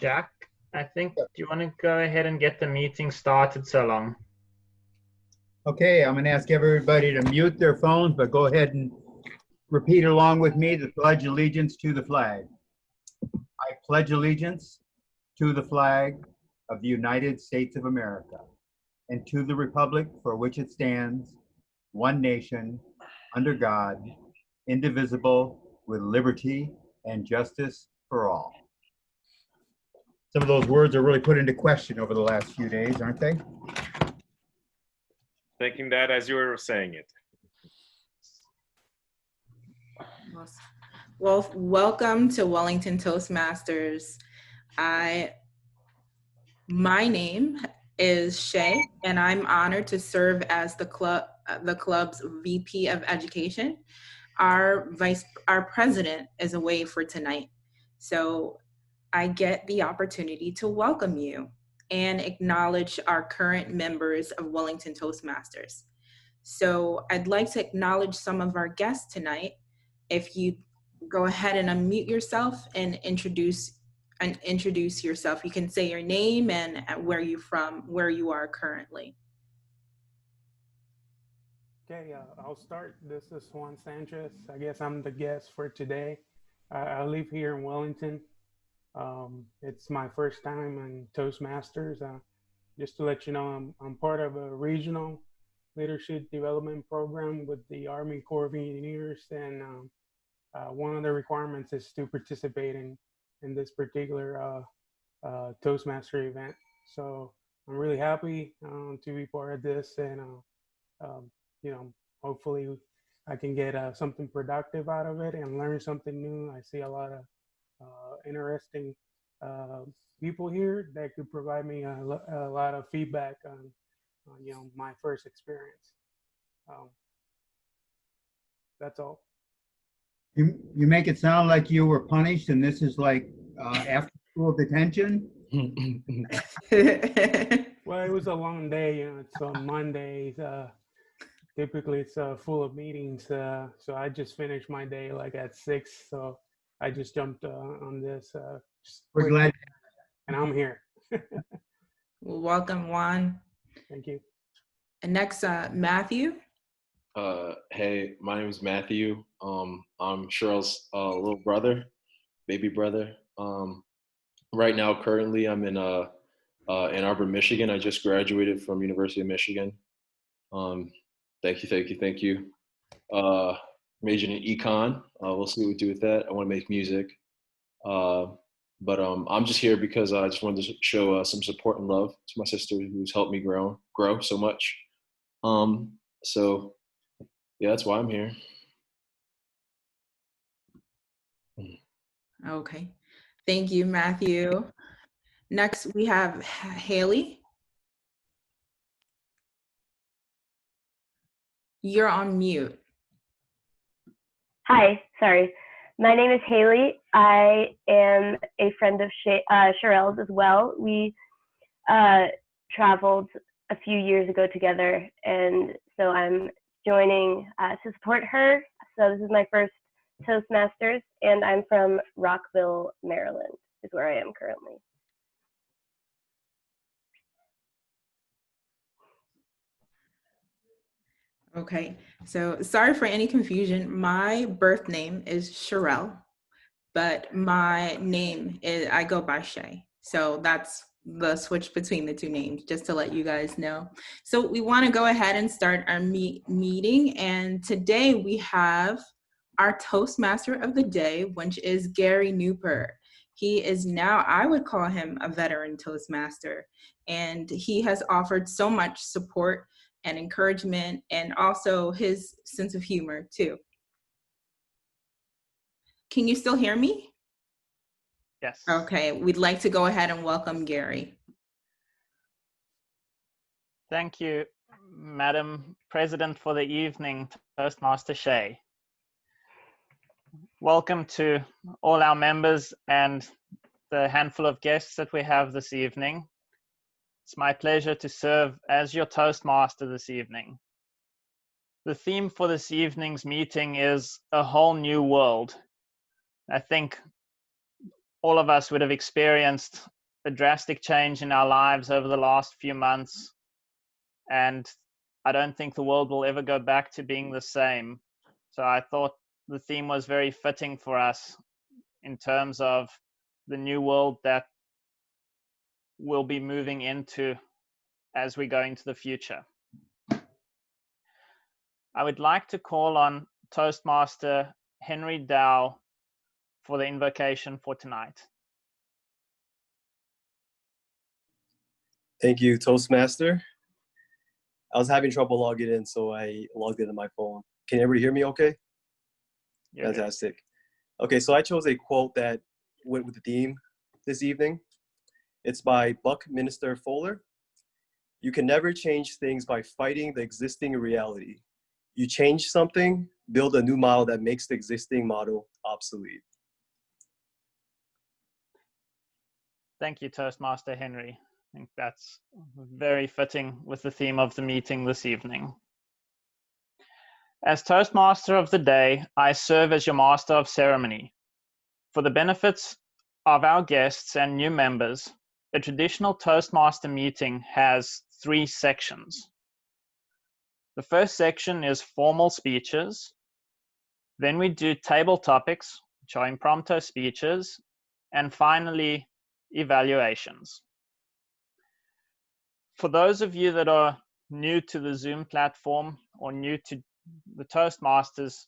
Jack, I think, do you want to go ahead and get the meeting started so long? Okay, I'm going to ask everybody to mute their phones, but go ahead and repeat along with me the pledge allegiance to the flag. I pledge allegiance to the flag of the United States of America and to the republic for which it stands, one nation, under God, indivisible, with liberty and justice for all. Some of those words are really put into question over the last few days, aren't they? Thinking that as you were saying it. Well, welcome to Wellington Toastmasters. My name is Shay, and I'm honored to serve as the club's VP of Education. Our president is away for tonight, so I get the opportunity to welcome you and acknowledge our current members of Wellington Toastmasters. So I'd like to acknowledge some of our guests tonight. If you go ahead and unmute yourself and introduce yourself. You can say your name and where you're from, where you are currently. Okay, I'll start. This is Juan Sanchez. I guess I'm the guest for today. I live here in Wellington. It's my first time in Toastmasters. Just to let you know, I'm part of a regional leadership development program with the Army Corps of Engineers, and one of the requirements is to participate in this particular Toastmaster event. So I'm really happy to be part of this, and hopefully I can get something productive out of it and learn something new. I see a lot of interesting people here that could provide me a lot of feedback on my first experience. That's all. You make it sound like you were punished and this is like after school detention. Well, it was a long day. It's on Mondays. Typically, it's full of meetings. So I just finished my day like at 6. So I just jumped on this. We're glad. And I'm here. Well, welcome, Juan. Thank you. And next, Matthew. Hey, my name is Matthew. I'm Cheryl's little brother, baby brother. Right now, currently, I'm in Ann Arbor, Michigan. I just graduated from University of Michigan. Thank you. Majored in econ. We'll see what we do with that. I want to make music. But I'm just here because I just wanted to show some support and love to my sister who's helped me grow so much. So yeah, that's why I'm here. Okay. Thank you, Matthew. Next, we have Haley. You're on mute. Hi, sorry. My name is Haley. I am a friend of Cheryl's as well. We traveled a few years ago together, and so I'm joining to support her. So this is my first Toastmasters, and I'm from Rockville, Maryland, is where I am currently. Okay, so sorry for any confusion. My birth name is Sherelle, but my name is, I go by Shay. So that's the switch between the two names, just to let you guys know. So we want to go ahead and start our meeting. And today we have our Toastmaster of the day, which is Gary Newper. He is now, I would call him a veteran Toastmaster, and he has offered so much support and encouragement, and also his sense of humor too. Can you still hear me? Yes. Okay, we'd like to go ahead and welcome Gary. Thank you, Madam President, for the evening, Toastmaster Shay. Welcome to all our members and the handful of guests that we have this evening. It's my pleasure to serve as your Toastmaster this evening. The theme for this evening's meeting is a whole new world. I think all of us would have experienced a drastic change in our lives over the last few months. And I don't think the world will ever go back to being the same. So I thought the theme was very fitting for us in terms of the new world that we'll be moving into as we go into the future. I would like to call on Toastmaster Henry Dow for the invocation for tonight. Thank you, Toastmaster. I was having trouble logging in, so I logged into my phone. Can everybody hear me okay? Yeah. Fantastic. Okay, so I chose a quote that went with the theme this evening. It's by Buckminster Fuller. You can never change things by fighting the existing reality. You change something, build a new model that makes the existing model obsolete. Thank you, Toastmaster Henry. I think that's very fitting with the theme of the meeting this evening. As Toastmaster of the day, I serve as your Master of Ceremony. For the benefits of our guests and new members, a traditional Toastmaster meeting has 3 sections. The first section is formal speeches. Then we do table topics, which are impromptu speeches, and finally, evaluations. For those of you that are new to the Zoom platform or new to the Toastmasters,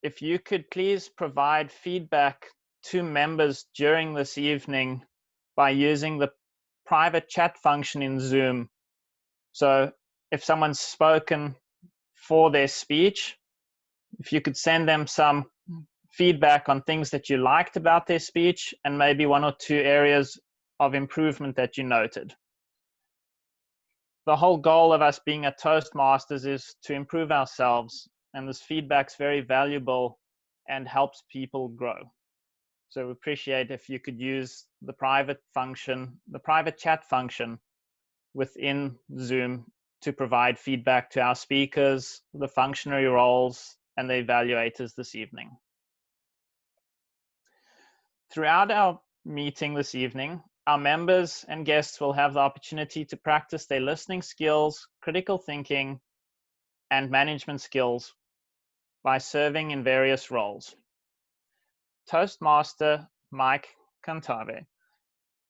if you could please provide feedback to members during this evening by using the private chat function in Zoom. So if someone's spoken for their speech, if you could send them some feedback on things that you liked about their speech and maybe 1 or 2 areas of improvement that you noted. The whole goal of us being at Toastmasters is to improve ourselves, and this feedback's very valuable and helps people grow. So we appreciate if you could use the private chat function within Zoom to provide feedback to our speakers, the functionary roles, and the evaluators this evening. Throughout our meeting this evening, our members and guests will have the opportunity to practice their listening skills, critical thinking, and management skills by serving in various roles. Toastmaster Mike Cantave,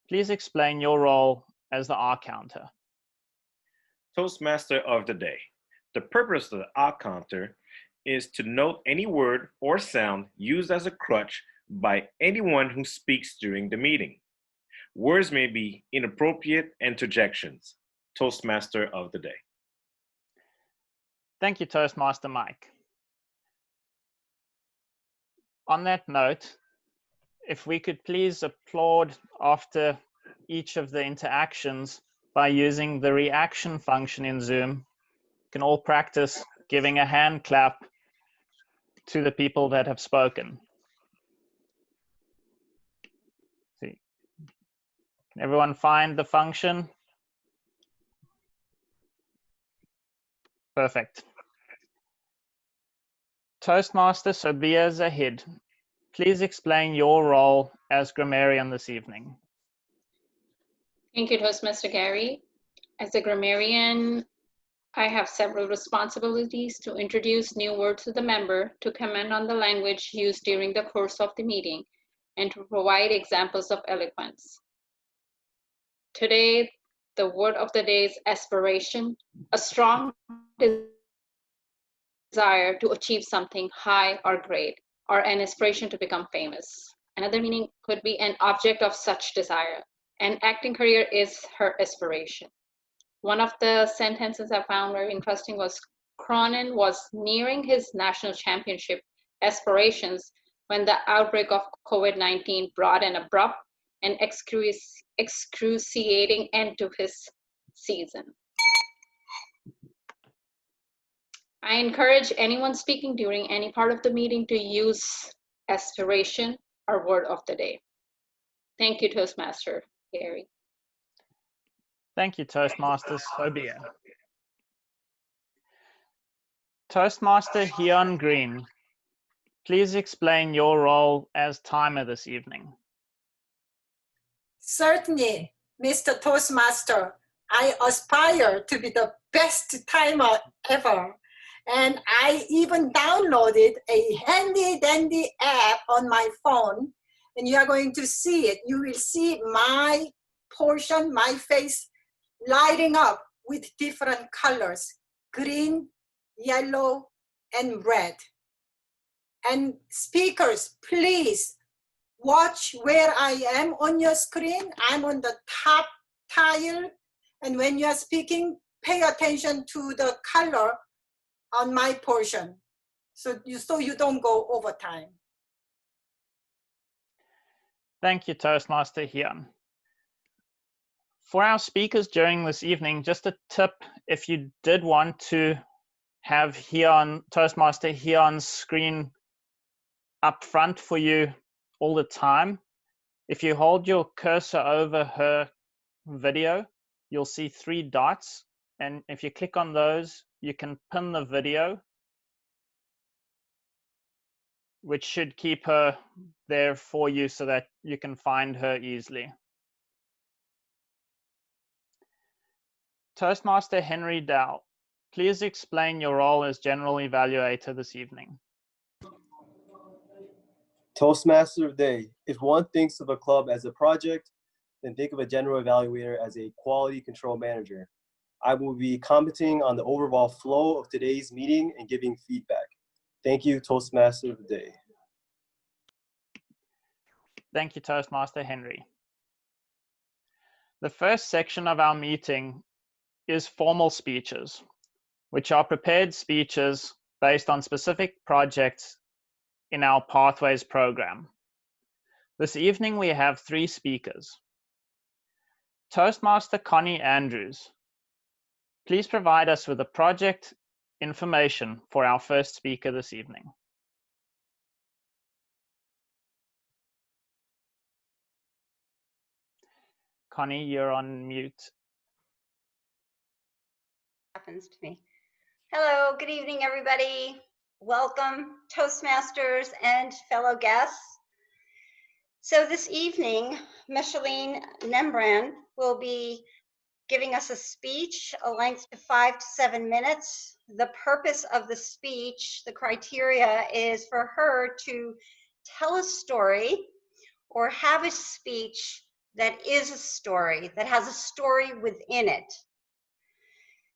please explain your role as the R counter. Toastmaster of the day. The purpose of the R counter is to note any word or sound used as a crutch by anyone who speaks during the meeting. Words may be inappropriate interjections. Toastmaster of the day. Thank you, Toastmaster Mike. On that note, if we could please applaud after each of the interactions by using the reaction function in Zoom. You can all practice giving a hand clap to the people that have spoken. See, can everyone find the function? Perfect. Toastmaster Sobia Zahid, please explain your role as grammarian this evening. Thank you, Toastmaster Gary. As a grammarian, I have several responsibilities to introduce new words to the member, to comment on the language used during the course of the meeting, and to provide examples of eloquence. Today, the word of the day is aspiration, a strong desire to achieve something high or great, or an aspiration to become famous. Another meaning could be an object of such desire. An acting career is her aspiration. One of the sentences I found very interesting was Cronin was nearing his national championship aspirations when the outbreak of COVID-19 brought an abrupt and excruciating end to his season. I encourage anyone speaking during any part of the meeting to use aspiration or word of the day. Thank you, Toastmaster Gary. Thank you, Toastmaster Sobia. Toastmaster Heon Green, please explain your role as timer this evening. Certainly, Mr. Toastmaster, I aspire to be the best timer ever. And I even downloaded a handy dandy app on my phone, and you are going to see it. You will see my portion, my face lighting up with different colors, green, yellow, and red. And speakers, please watch where I am on your screen. I'm on the top tile. And when you are speaking, pay attention to the color on my portion, so you don't go over time. Thank you, Toastmaster Hyun. For our speakers during this evening, just a tip, if you did want to have Toastmaster Hyun's screen up front for you all the time, if you hold your cursor over her video, you'll see 3 dots. And if you click on those, you can pin the video, which should keep her there for you so that you can find her easily. Toastmaster Henry Dow, please explain your role as General Evaluator this evening. Toastmaster of the Day. If one thinks of a club as a project, then think of a General Evaluator as a quality control manager. I will be commenting on the overall flow of today's meeting and giving feedback. Thank you, Toastmaster of the Day. Thank you, Toastmaster Henry. The first section of our meeting is formal speeches, which are prepared speeches based on specific projects in our Pathways program. This evening we have 3 speakers. Toastmaster Connie Andrews, please provide us with the project information for our first speaker this evening. Connie, you're on mute. Happens to me. Hello, good evening, everybody. Welcome, Toastmasters and fellow guests. So this evening, Micheline Nembrand will be giving us a speech, a length of 5 to 7 minutes. The purpose of the speech, the criteria, is for her to tell a story or have a speech that is a story, that has a story within it.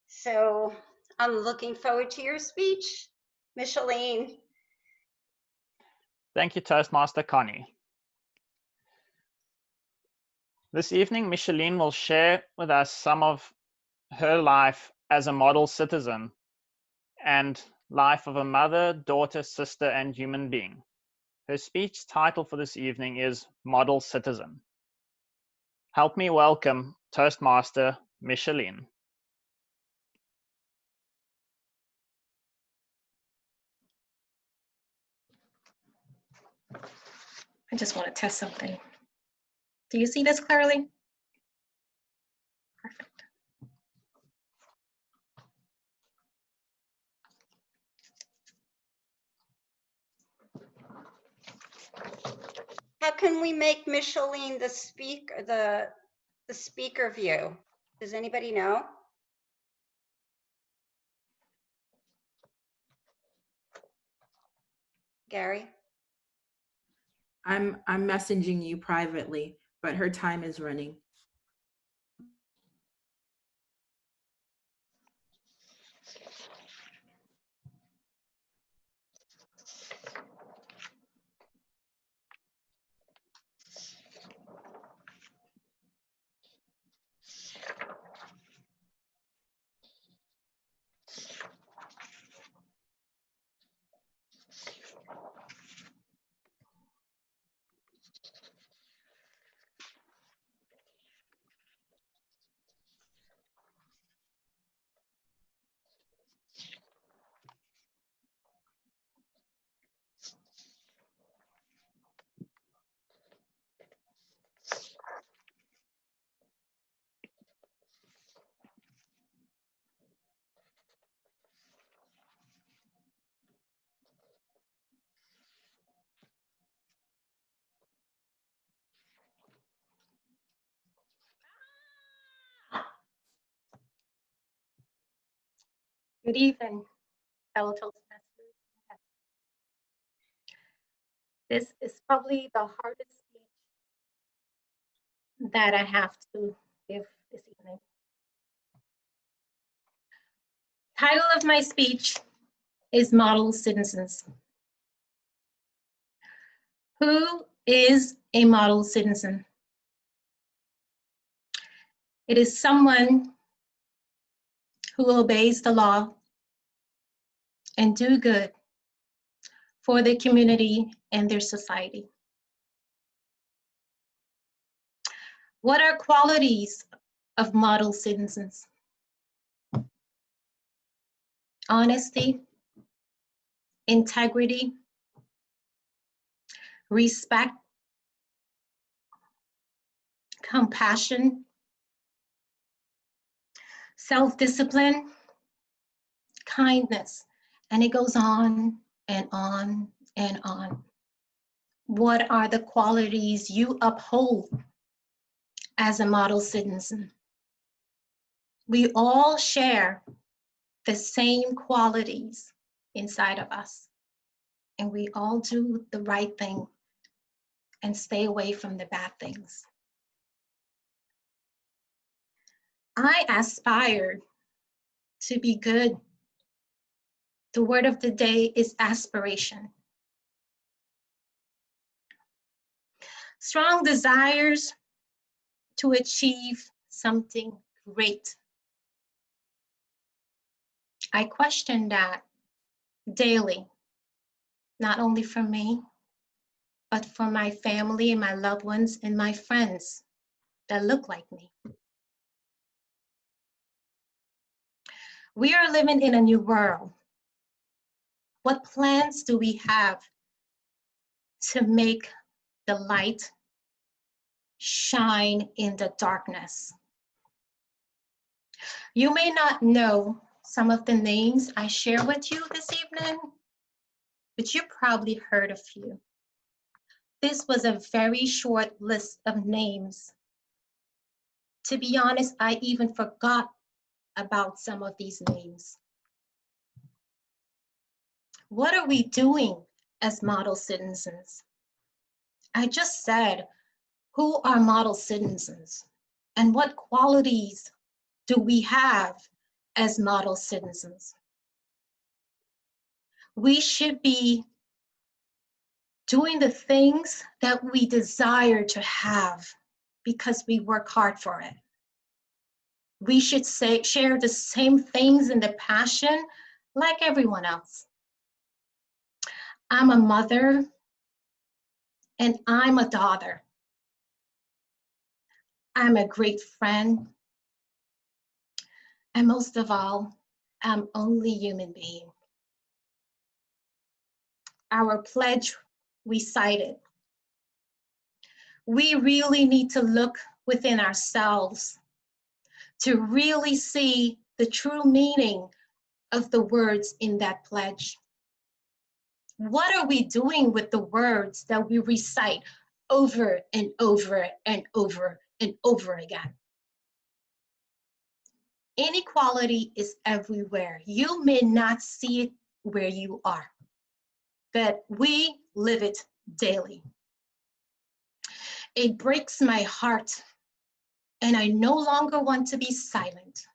So I'm looking forward to your speech, Micheline. Thank you, Toastmaster Connie. This evening, Micheline will share with us some of her life as a model citizen and life of a mother, daughter, sister, and human being. Her speech title for this evening is Model Citizen. Help me welcome Toastmaster Micheline. I just want to test something. Do you see this clearly? Perfect. How can we make Micheline the speaker, the speaker view? Does anybody know? Gary? I'm messaging you privately, but her time is running. Good evening, fellow Toastmasters. This is probably the hardest speech that I have to give this evening. Title of my speech is Model Citizens. Who is a model citizen? It is someone who obeys the law and do good for their community and their society. What are qualities of model citizens? Honesty, integrity, respect, compassion, self-discipline, kindness, and it goes on and on and on. What are the qualities you uphold as a model citizen? We all share the same qualities inside of us, and we all do the right thing and stay away from the bad things. I aspire to be good. The word of the day is aspiration. Strong desires to achieve something great. I question that daily, not only for me, but for my family and my loved ones and my friends that look like me. We are living in a new world. What plans do we have to make the light shine in the darkness? You may not know some of the names I share with you this evening, but you probably heard a few. This was a very short list of names. To be honest, I even forgot about some of these names. What are we doing as model citizens? I just said, who are model citizens? And what qualities do we have as model citizens? We should be doing the things that we desire to have because we work hard for it. We should share the same things and the passion like everyone else. I'm a mother and I'm a daughter. I'm a great friend. And most of all, I'm only human being. Our pledge recited. We really need to look within ourselves to really see the true meaning of the words in that pledge. What are we doing with the words that we recite over and over and over and over again? Inequality is everywhere. You may not see it where you are, but we live it daily. It breaks my heart, and I no longer want to be silent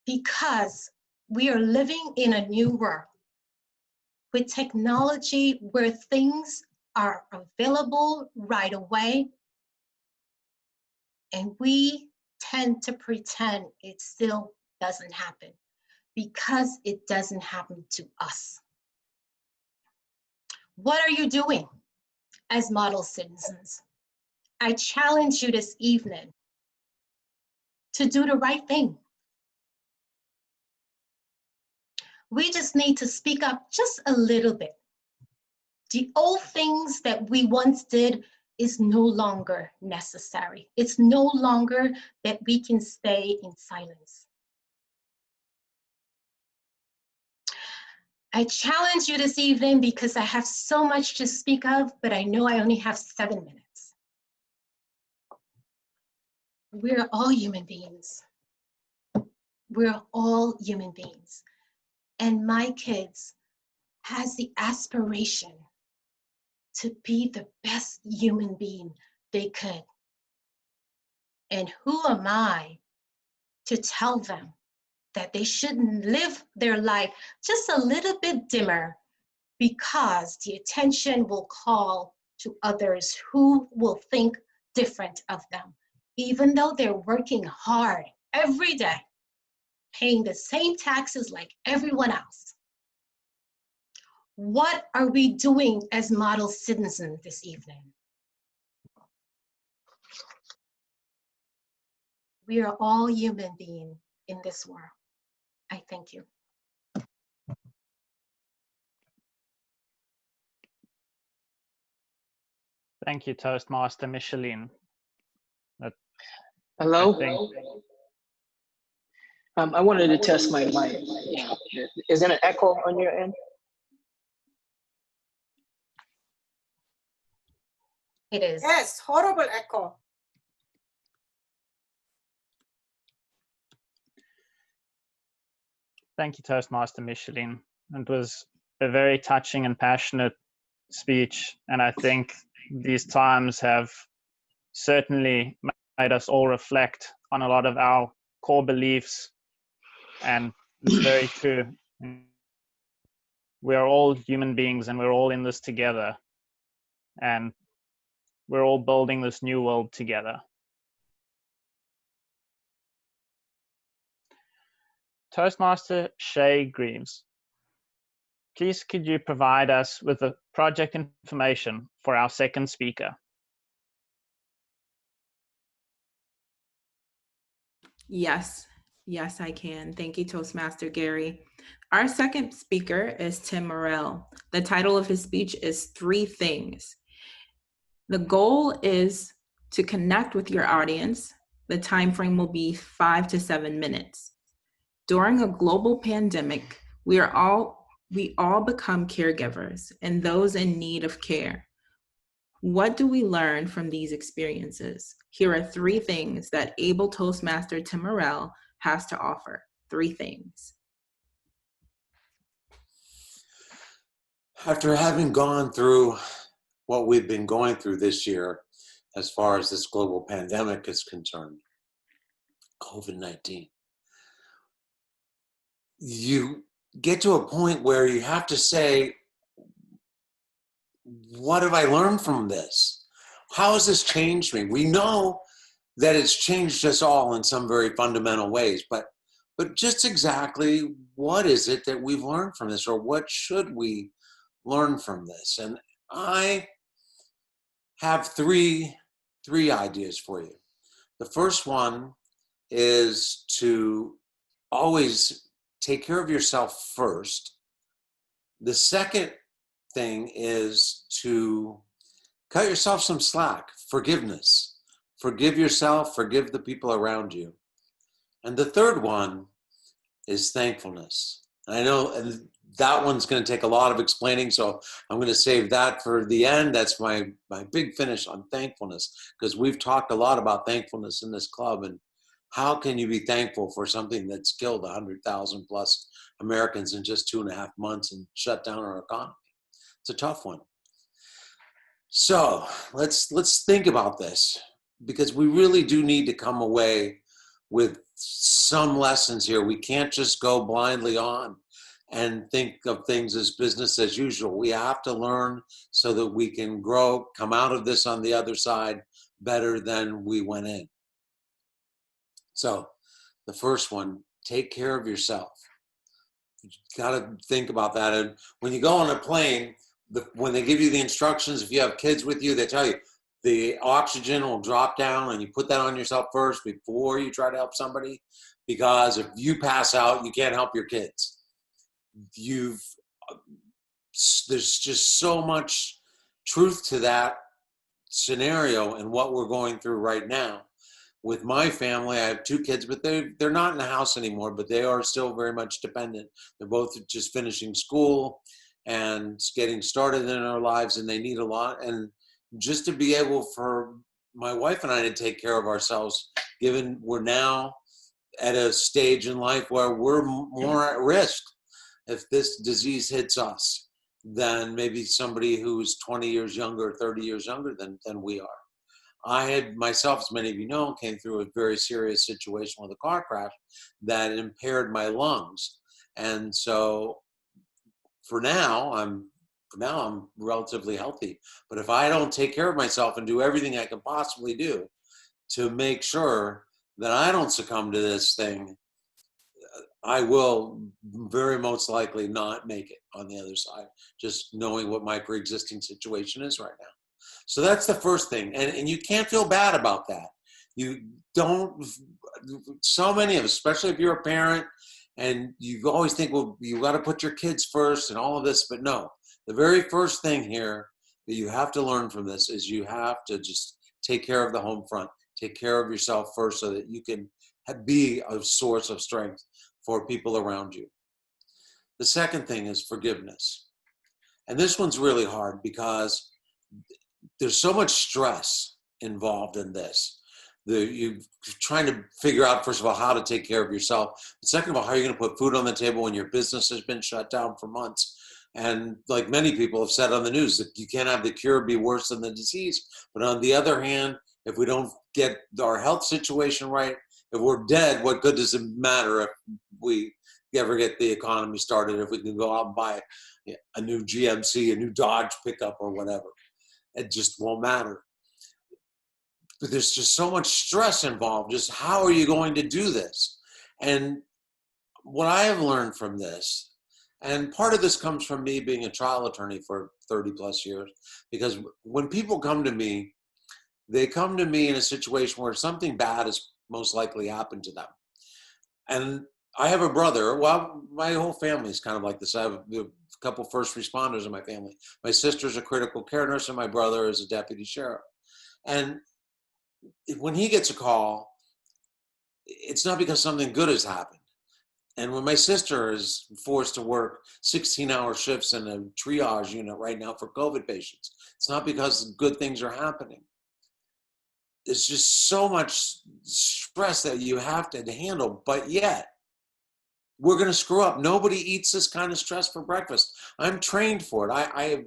because we are living in a new world with technology where things are available right away, and we tend to pretend it still doesn't happen because it doesn't happen to us. What are you doing as model citizens? I challenge you this evening to do the right thing. We just need to speak up just a little bit. The old things that we once did is no longer necessary. It's no longer that we can stay in silence. I challenge you this evening because I have so much to speak of, but I know I only have 7 minutes. We're all human beings. We're all human beings. And my kids has the aspiration to be the best human being they could. And who am I to tell them that they shouldn't live their life just a little bit dimmer because the attention will call to others who will think different of them, even though they're working hard every day, paying the same taxes like everyone else. What are we doing as model citizens this evening? We are all human beings in this world. I thank you. Thank you, Toastmaster Micheline. Hello? I wanted to test my mic. Is there an echo on your end? It is. Yes, horrible echo. Thank you, Toastmaster Micheline. It was a very touching and passionate speech, and I think these times have certainly made us all reflect on a lot of our core beliefs, and it's very true. We are all human beings and we're all in this together, and we're all building this new world together. Toastmaster Shay Greaves, please could you provide us with the project information for our second speaker? Yes, I can. Thank you, Toastmaster Gary. Our second speaker is Tim Morrell. The title of his speech is 3 Things. The goal is to connect with your audience. The time frame will be 5 to 7 minutes. During a global pandemic, we all become caregivers and those in need of care. What do we learn from these experiences? Here are 3 things that able Toastmaster Tim Morrell has to offer. 3 things. After having gone through what we've been going through this year, as far as this global pandemic is concerned, COVID-19, you get to a point where you have to say, what have I learned from this? How has this changed me? We know that it's changed us all in some very fundamental ways, but just exactly what is it that we've learned from this, or what should we learn from this? And I have three ideas for you. The first one is to always take care of yourself first. The second thing is to cut yourself some slack, forgiveness. Forgive yourself, forgive the people around you. And the third one is thankfulness. I know that one's going to take a lot of explaining, so I'm going to save that for the end. That's my big finish on thankfulness, because we've talked a lot about thankfulness in this club, and how can you be thankful for something that's killed 100,000 plus Americans in just 2.5 months and shut down our economy? It's a tough one. So let's think about this, because we really do need to come away with some lessons here. We can't just go blindly on and think of things as business as usual. We have to learn so that we can grow, come out of this on the other side better than we went in. So the first one, take care of yourself. You gotta think about that. And when you go on a plane, when they give you the instructions, if you have kids with you, they tell you the oxygen will drop down, and you put that on yourself first before you try to help somebody, because if you pass out, you can't help your kids. There's just so much truth to that scenario and what we're going through right now. With my family, I have 2 kids, but they're not in the house anymore, but they are still very much dependent. They're both just finishing school and getting started in our lives, and they need a lot. And just to be able for my wife and I to take care of ourselves, given we're now at a stage in life where we're more at risk if this disease hits us than maybe somebody who's 20 years younger, 30 years younger than we are. I had myself, as many of you know, came through a very serious situation with a car crash that impaired my lungs. And so for now, I'm relatively healthy. But if I don't take care of myself and do everything I can possibly do to make sure that I don't succumb to this thing, I will very most likely not make it on the other side, just knowing what my pre-existing situation is right now. So that's the first thing. And you can't feel bad about that. You don't, so many of us, especially if you're a parent, and you always think, well, you got to put your kids first and all of this, but no. The very first thing here that you have to learn from this is you have to just take care of the home front, take care of yourself first so that you can be a source of strength for people around you. The second thing is forgiveness. And this one's really hard because there's so much stress involved in this. You're trying to figure out, first of all, how to take care of yourself. Second of all, how are you going to put food on the table when your business has been shut down for months? And like many people have said on the news, that you can't have the cure be worse than the disease. But on the other hand, if we don't get our health situation right, if we're dead, what good does it matter if we ever get the economy started, if we can go out and buy a new GMC, a new Dodge pickup or whatever? It just won't matter. But there's just so much stress involved. Just how are you going to do this? And what I have learned from this, and part of this comes from me being a trial attorney for 30 plus years, because when people come to me, they come to me in a situation where something bad has most likely happened to them. And I have a brother, well, my whole family is kind of like this. I have a couple first responders in my family. My sister's a critical care nurse and my brother is a deputy sheriff. And when he gets a call, it's not because something good has happened. And when my sister is forced to work 16-hour shifts in a triage unit right now for COVID patients, it's not because good things are happening. There's just so much stress that you have to handle, but yet we're going to screw up. Nobody eats this kind of stress for breakfast. I'm trained for it. I have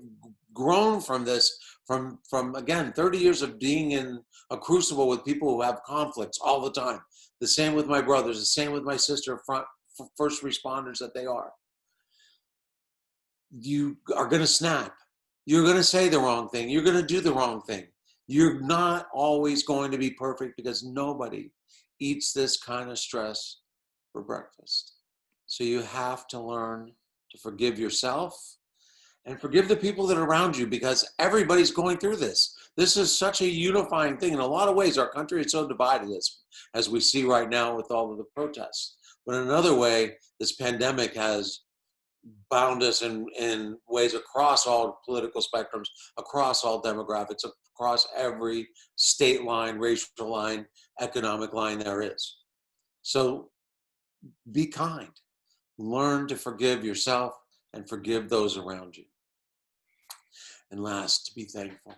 grown from this from again, 30 years of being in a crucible with people who have conflicts all the time. The same with my brothers, the same with my sister, first responders that they are. You are going to snap. You're going to say the wrong thing. You're going to do the wrong thing. You're not always going to be perfect because nobody eats this kind of stress for breakfast. So you have to learn to forgive yourself and forgive the people that are around you, because everybody's going through this. This is such a unifying thing. In a lot of ways, our country is so divided, as we see right now with all of the protests. But in another way, this pandemic has bound us in ways across all political spectrums, across all demographics, across every state line, racial line, economic line there is. So be kind. Learn to forgive yourself and forgive those around you. And last, to be thankful.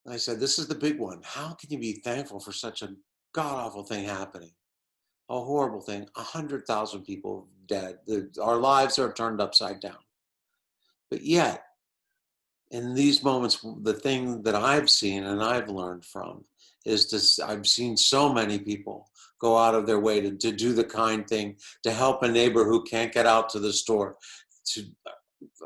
I said, this is the big one. How can you be thankful for such a god-awful thing happening? A horrible thing. 100,000 people dead. Our lives are turned upside down. But yet, in these moments, the thing that I've seen and I've learned from is I've seen so many people go out of their way to do the kind thing, to help a neighbor who can't get out to the store. To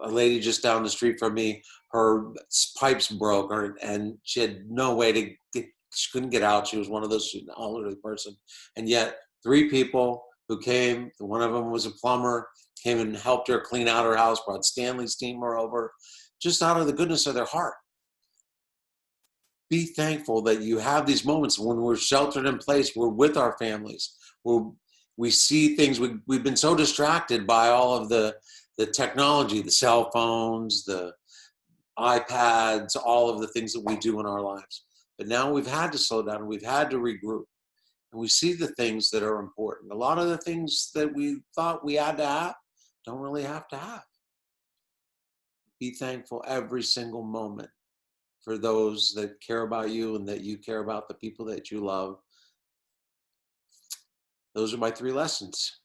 a lady just down the street from me, her pipes broke, and she had no way to get, she couldn't get out. She was one of those elderly person. And yet 3 people who came, one of them was a plumber, came and helped her clean out her house, brought Stanley steamer over, just out of the goodness of their heart. Be thankful that you have these moments when we're sheltered in place, we're with our families, we see things, we've been so distracted by all of the technology, the cell phones, the iPads, all of the things that we do in our lives. But now we've had to slow down, we've had to regroup, and we see the things that are important. A lot of the things that we thought we had to have, don't really have to have. Be thankful every single moment for those that care about you and that you care about the people that you love. Those are my 3 lessons.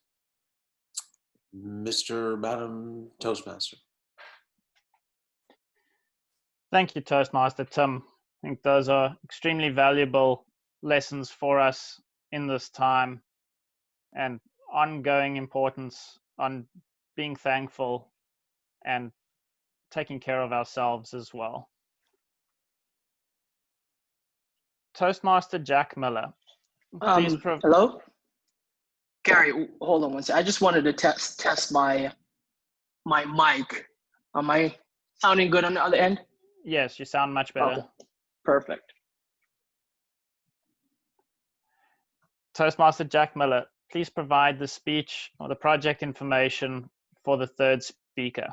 Mr. Madam Toastmaster. Thank you, Toastmaster Tim. I think those are extremely valuable lessons for us in this time, and ongoing importance on being thankful and taking care of ourselves as well. Toastmaster Jack Miller, please hello? Gary, hold on one second. I just wanted to test my mic. Am I sounding good on the other end? Yes, you sound much better. Okay. Perfect. Toastmaster Jack Miller, please provide the speech or the project information for the 3rd speaker.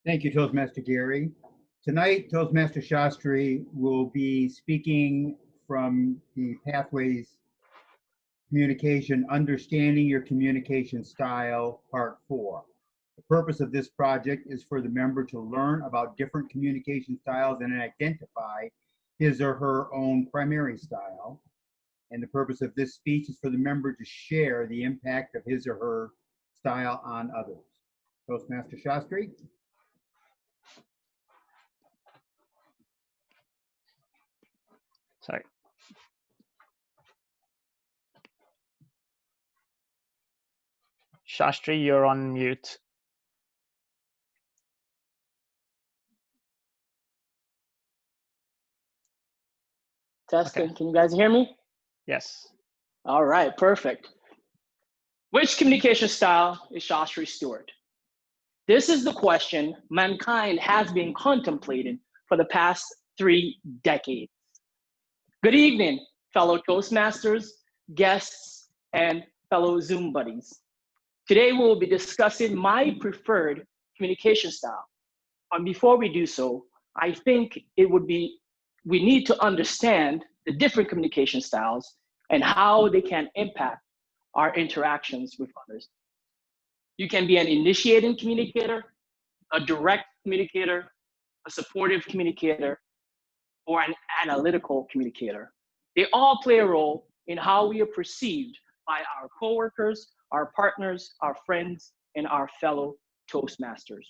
Thank you, Toastmaster Gary. Tonight, Toastmaster Shastri will be speaking from the Pathways Communication, Understanding Your Communication Style, Part 4. The purpose of this project is for the member to learn about different communication styles and identify his or her own primary style. And the purpose of this speech is for the member to share the impact of his or her style on others. Toastmaster Shastri. Sorry. Shastri, you're on mute. Testing. Okay. Can you guys hear me? Yes. All right, perfect. Which communication style is Shastri Stewart? This is the question mankind has been contemplating for the past 3 decades. Good evening, fellow Toastmasters, guests, and fellow Zoom buddies. Today we will be discussing my preferred communication style. And before we do so, I think we need to understand the different communication styles and how they can impact our interactions with others. You can be an initiating communicator, a direct communicator, a supportive communicator, or an analytical communicator. They all play a role in how we are perceived by our coworkers, our partners, our friends, and our fellow Toastmasters.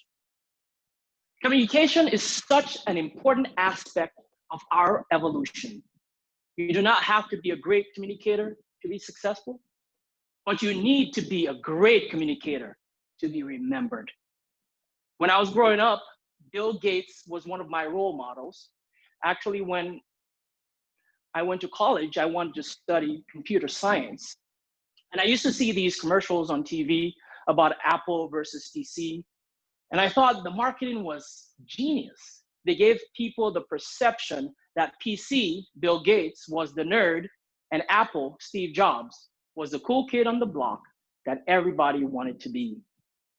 Communication is such an important aspect of our evolution. You do not have to be a great communicator to be successful, but you need to be a great communicator to be remembered. When I was growing up, Bill Gates was one of my role models. Actually, when I went to college, I wanted to study computer science. And I used to see these commercials on TV about Apple versus PC. And I thought the marketing was genius. They gave people the perception that PC, Bill Gates, was the nerd, and Apple, Steve Jobs, was the cool kid on the block that everybody wanted to be.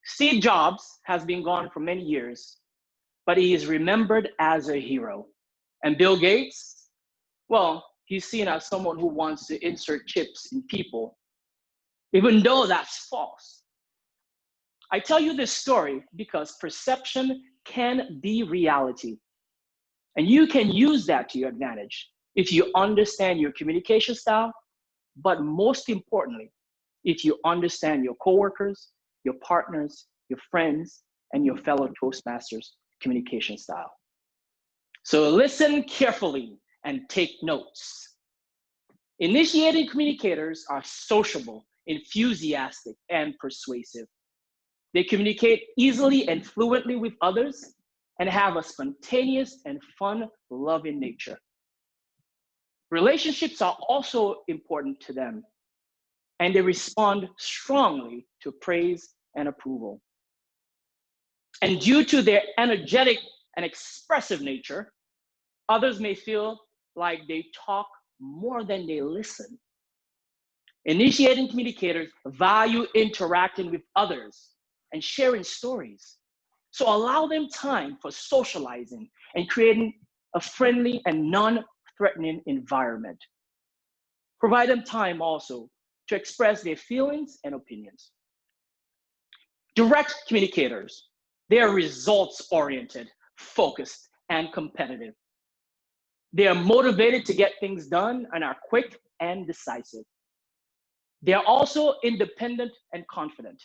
Steve Jobs has been gone for many years, but he is remembered as a hero. And Bill Gates, well, he's seen as someone who wants to insert chips in people, even though that's false. I tell you this story because perception can be reality. And you can use that to your advantage if you understand your communication style, but most importantly, if you understand your coworkers, your partners, your friends, and your fellow Toastmasters communication style. So listen carefully and take notes. Initiating communicators are sociable, enthusiastic, and persuasive. They communicate easily and fluently with others and have a spontaneous and fun-loving nature. Relationships are also important to them, and they respond strongly to praise and approval. And due to their energetic and expressive nature, others may feel like they talk more than they listen. Initiating communicators value interacting with others and sharing stories. So allow them time for socializing and creating a friendly and non-threatening environment. Provide them time also to express their feelings and opinions. Direct communicators, they are results-oriented, focused, and competitive. They are motivated to get things done and are quick and decisive. They are also independent and confident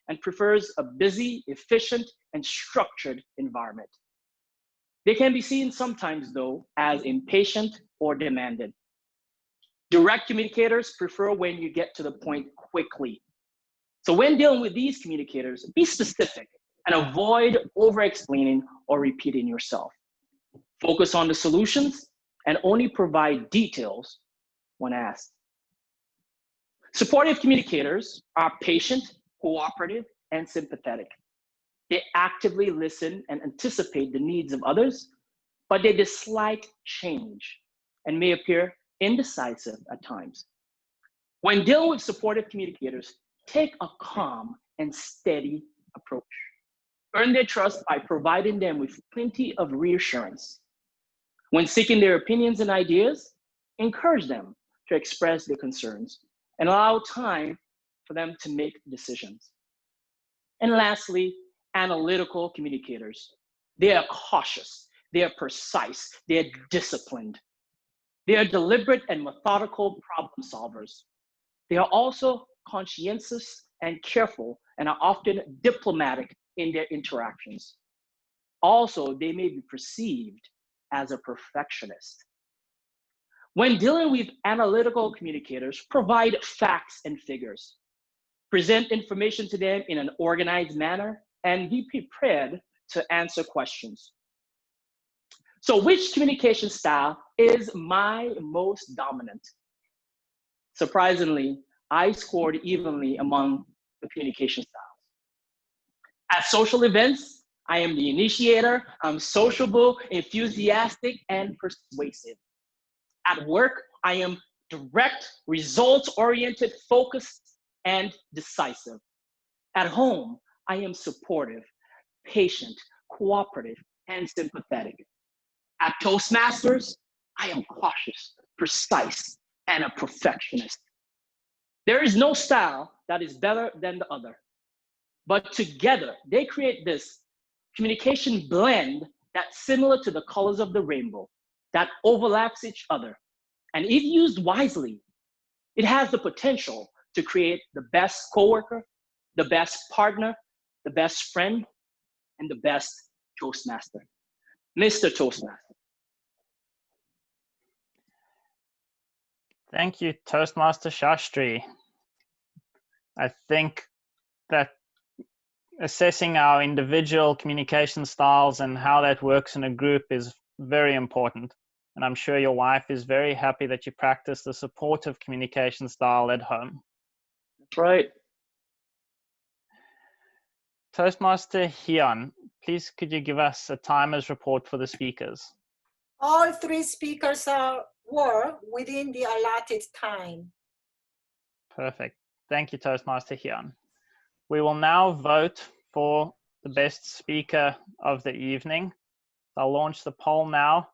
and prefers a busy, efficient, and structured environment. They can be seen sometimes, though, as impatient or demanding. Direct communicators prefer when you get to the point quickly. So when dealing with these communicators, be specific and avoid over-explaining or repeating yourself. Focus on the solutions and only provide details when asked. Supportive communicators are patient, cooperative, and sympathetic. They actively listen and anticipate the needs of others, but they dislike change and may appear indecisive at times. When dealing with supportive communicators, take a calm and steady approach. Earn their trust by providing them with plenty of reassurance. When seeking their opinions and ideas, encourage them to express their concerns and allow time for them to make decisions. And lastly, analytical communicators. They are cautious, they are precise, they are disciplined. They are deliberate and methodical problem solvers. They are also conscientious and careful and are often diplomatic in their interactions. Also, they may be perceived as a perfectionist. When dealing with analytical communicators, provide facts and figures. Present information to them in an organized manner and be prepared to answer questions. So which communication style is my most dominant? Surprisingly, I scored evenly among the communication styles. At social events, I am the initiator, I'm sociable, enthusiastic, and persuasive. At work, I am direct, results-oriented, focused, and decisive. At home, I am supportive, patient, cooperative, and sympathetic. At Toastmasters, I am cautious, precise, and a perfectionist. There is no style that is better than the other, but together they create this communication blend that's similar to the colors of the rainbow, that overlaps each other. And if used wisely, it has the potential to create the best coworker, the best partner, the best friend, and the best Toastmaster. Mr. Toastmaster. Thank you, Toastmaster Shastri. I think that assessing our individual communication styles and how that works in a group is very important. And I'm sure your wife is very happy that you practice the supportive communication style at home. That's right. Toastmaster Hyun, please could you give us a timer's report for the speakers? All three speakers were within the allotted time. Perfect. Thank you, Toastmaster Hyun. We will now vote for the best speaker of the evening. I'll launch the poll now,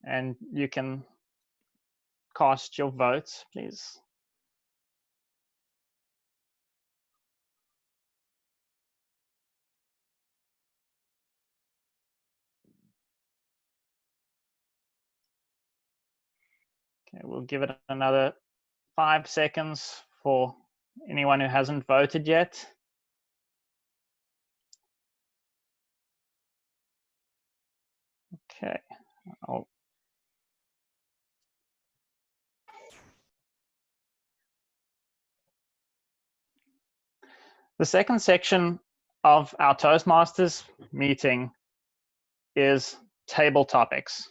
and you can cast your votes, please. Okay, we'll give it another 5 seconds for anyone who hasn't voted yet. Okay. The second section of our Toastmasters meeting is table topics.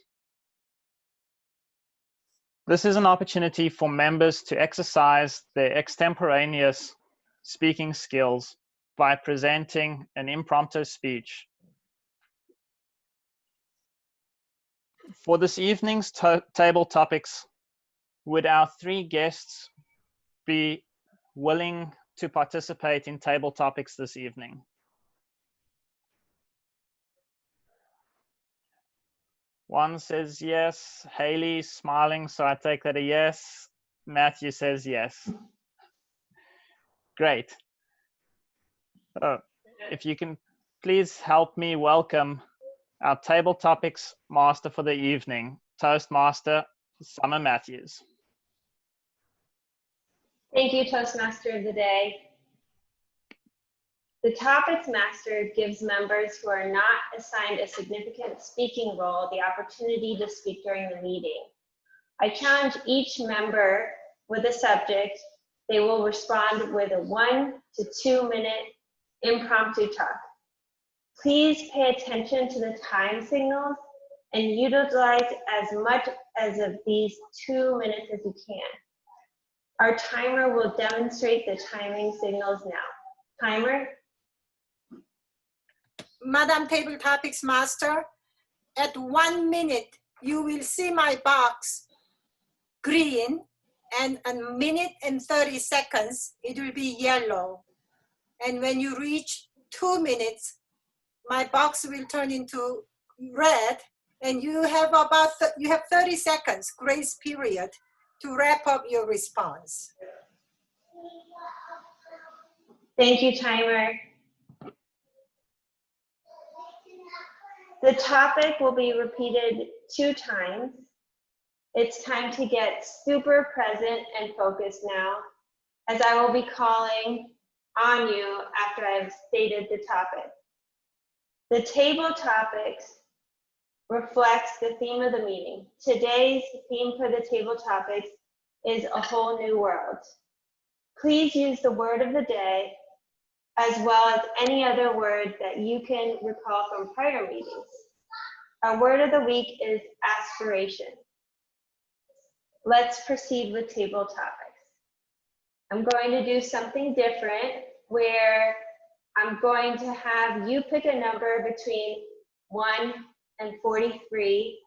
This is an opportunity for members to exercise their extemporaneous speaking skills by presenting an impromptu speech. For this evening's table topics, would our three guests be willing to participate in table topics this evening? One says yes. Haley's smiling, so I take that a yes. Matthew says yes. Great. So if you can please help me welcome Our table topics master for the evening, Toastmaster Summer Matthews. Thank you, Toastmaster of the Day. The Topics Master gives members who are not assigned a significant speaking role the opportunity to speak during the meeting. I challenge each member with a subject. They will respond with a 1 to 2 minute impromptu talk. Please pay attention to the time signals and utilize as much as of these 2 minutes as you can. Our timer will demonstrate the timing signals now. Timer. Madam Table Topics Master, at 1 minute, you will see my box green, and a minute and 30 seconds, it will be yellow. And when you reach 2 minutes, my box will turn into red, and you have 30 seconds grace period to wrap up your response. Thank you, timer. The topic will be repeated 2 times. It's time to get super present and focused now, as I will be calling on you after I've stated the topic. The table topics reflects the theme of the meeting. Today's theme for the table topics is a whole new world. Please use the word of the day as well as any other word that you can recall from prior meetings. Our word of the week is aspiration. Let's proceed with table topics. I'm going to do something different where I'm going to have you pick a number between 1 and 43,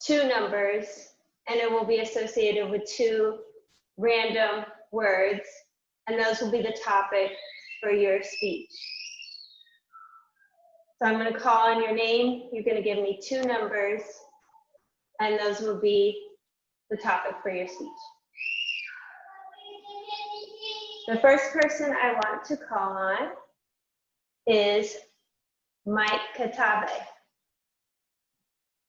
2 numbers, and it will be associated with 2 random words, and those will be the topic for your speech. So I'm going to call on your name. You're going to give me 2 numbers, and those will be the topic for your speech. The first person I want to call on is Mike Katabe.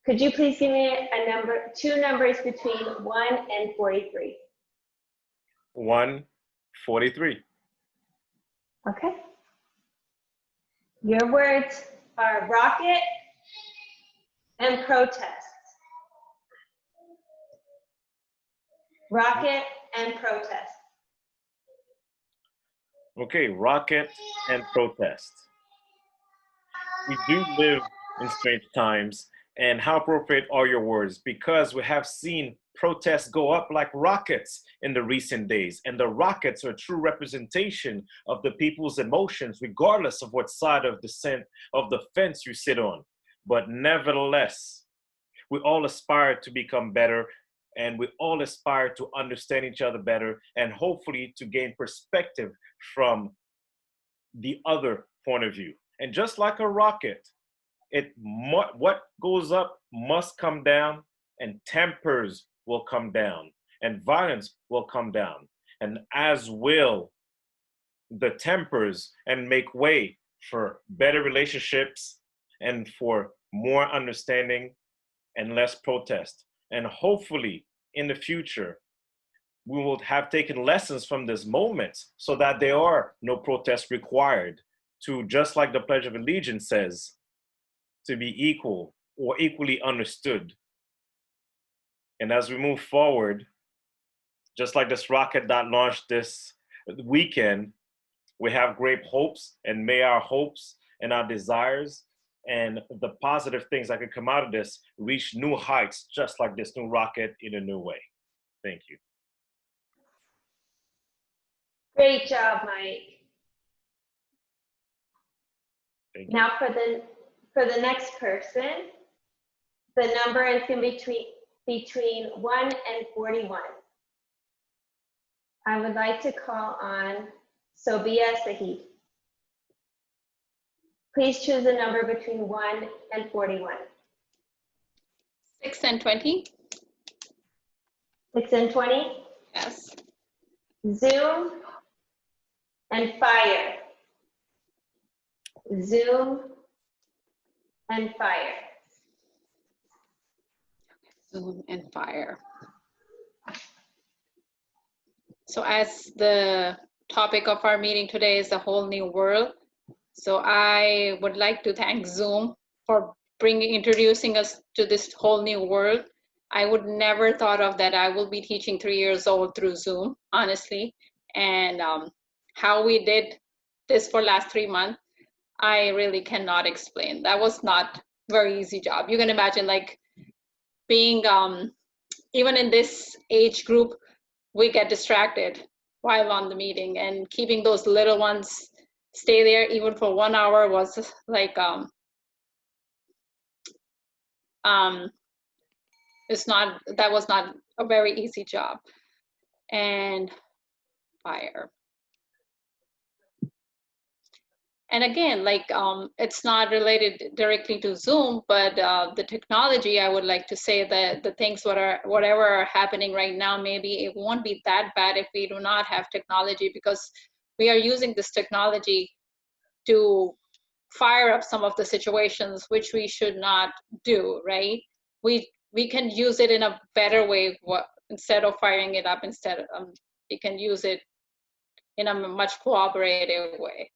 Could you please give me a number, 2 numbers between 1 and 43? 143. Okay. Your words are rocket and protest. Rocket and protest. Okay, rocket and protest. We do live in strange times, and how appropriate are your words? Because we have seen protests go up like rockets in the recent days, and the rockets are a true representation of the people's emotions, regardless of what side of the fence you sit on. But nevertheless, we all aspire to become better, and we all aspire to understand each other better, and hopefully to gain perspective from the other point of view. And just like a rocket, what goes up must come down, and tempers will come down, and violence will come down, and as will the tempers, and make way for better relationships and for more understanding and less protest. And hopefully in the future, we will have taken lessons from this moment so that there are no protests required to, just like the Pledge of Allegiance says, to be equal or equally understood. And as we move forward, just like this rocket that launched this weekend, we have great hopes, and may our hopes and our desires and the positive things that could come out of this reach new heights, just like this new rocket in a new way. Thank you. Great job, Mike. Thank you. Now for the next person, the number is going to be between 1 and 41. I would like to call on Sobia Sahid. Please choose a number between 1 and 41. 6 and 20. 6 and 20? Yes. Zoom and fire. Zoom and fire. Zoom and fire. So as the topic of our meeting today is the whole new world, so I would like to thank Zoom for introducing us to this whole new world. I would never thought of that I will be teaching 3 years old through Zoom, honestly. And how we did this for last 3 months, I really cannot explain. That was not a very easy job. You can imagine like being, even in this age group, we get distracted while on the meeting, and keeping those little ones stay there even for 1 hour was like, that was not a very easy job. And fire. And again, like, it's not related directly to Zoom, but the technology, I would like to say that the things whatever are happening right now, maybe it won't be that bad if we do not have technology, because we are using this technology to fire up some of the situations which we should not do, right? We can use it in a better way, instead of firing it up, we can use it in a much cooperative way.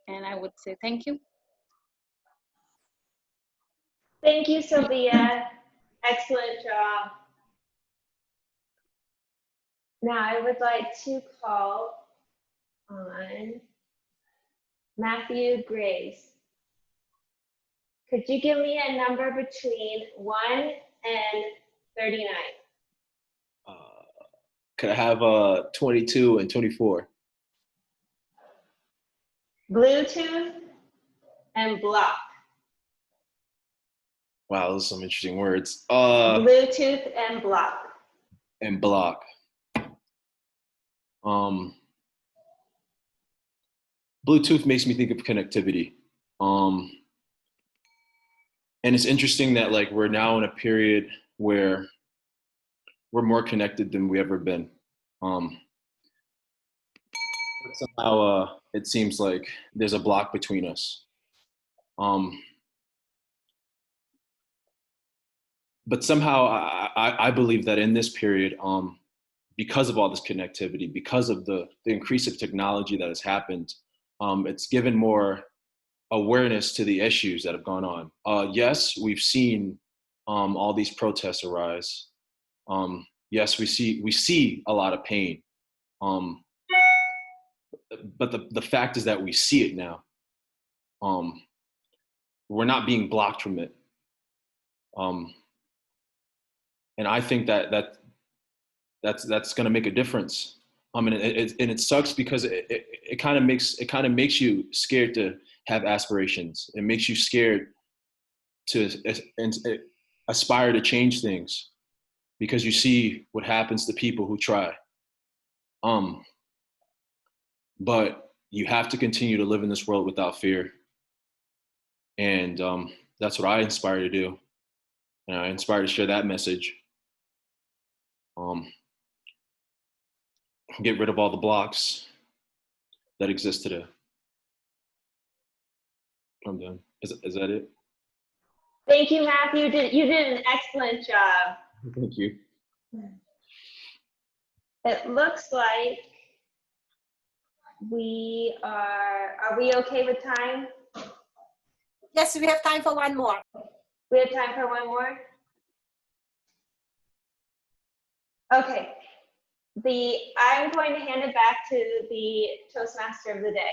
And I would say thank you. Thank you, Sophia. Excellent job. Now I would like to call on Matthew Grace. Could you give me a number between 1 and 39? Could I have 22 and 24? Bluetooth and block. Wow, those are some interesting words. Bluetooth and block. And block. Bluetooth makes me think of connectivity. And it's interesting that like we're now in a period where we're more connected than we ever been. But somehow it seems like there's a block between us. But somehow I believe that in this period, because of all this connectivity, because of the increase of technology that has happened, it's given more awareness to the issues that have gone on. Yes, we've seen all these protests arise. Yes, we see a lot of pain. But the fact is that we see it now. We're not being blocked from it. And I think that's going to make a difference. And it sucks because it kind of makes you scared to have aspirations. It makes you scared to aspire to change things, because you see what happens to people who try. But you have to continue to live in this world without fear. And that's what I inspire to do. And I inspire to share that message. Get rid of all the blocks that exist today. I'm done. Is that it? Thank you, Matthew. You did an excellent job. Thank you. It looks like are we okay with time? Yes, we have time for one more. We have time for one more? Okay. I'm going to hand it back to the Toastmaster of the day.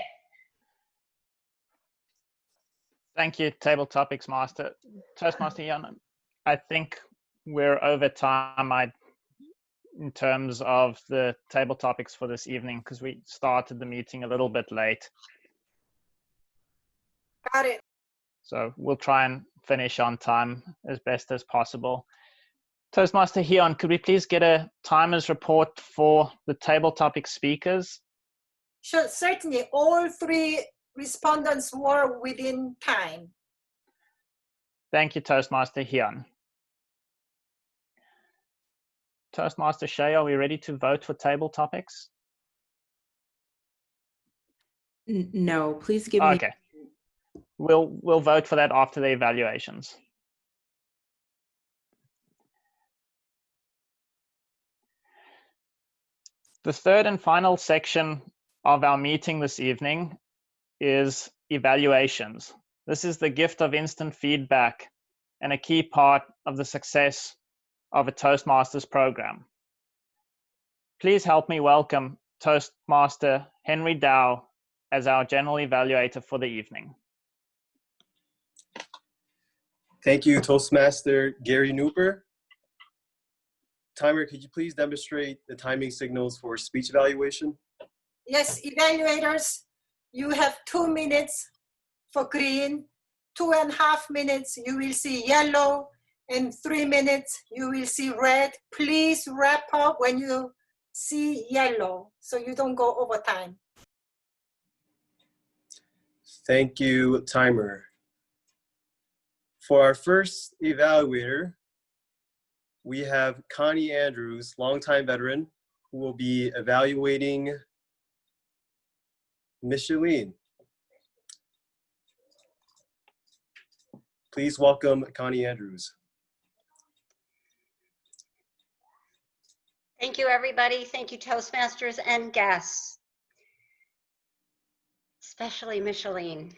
Thank you, Table Topics Master. Toastmaster Jan, I think we're over time in terms of the table topics for this evening, because we started the meeting a little bit late. Got it. So we'll try and finish on time as best as possible. Toastmaster Hyun, could we please get a timer's report for the table topic speakers? Sure, certainly. All 3 respondents were within time. Thank you, Toastmaster Hyun. Toastmaster Shay, are we ready to vote for table topics? No, please give me. Okay. We'll vote for that after the evaluations. The third and final section of our meeting this evening is evaluations. This is the gift of instant feedback and a key part of the success of a Toastmasters program. Please help me welcome Toastmaster Henry Dow as our general evaluator for the evening. Thank you, Toastmaster Gary Nooper. Timer, could you please demonstrate the timing signals for speech evaluation? Yes, evaluators, you have 2 minutes for green, 2.5 minutes, you will see yellow, and 3 minutes, you will see red. Please wrap up when you see yellow so you don't go over time. Thank you, timer. For our first evaluator, we have Connie Andrews, longtime veteran, who will be evaluating Micheline. Please welcome Connie Andrews. Thank you, everybody. Thank you, Toastmasters and guests, especially Micheline.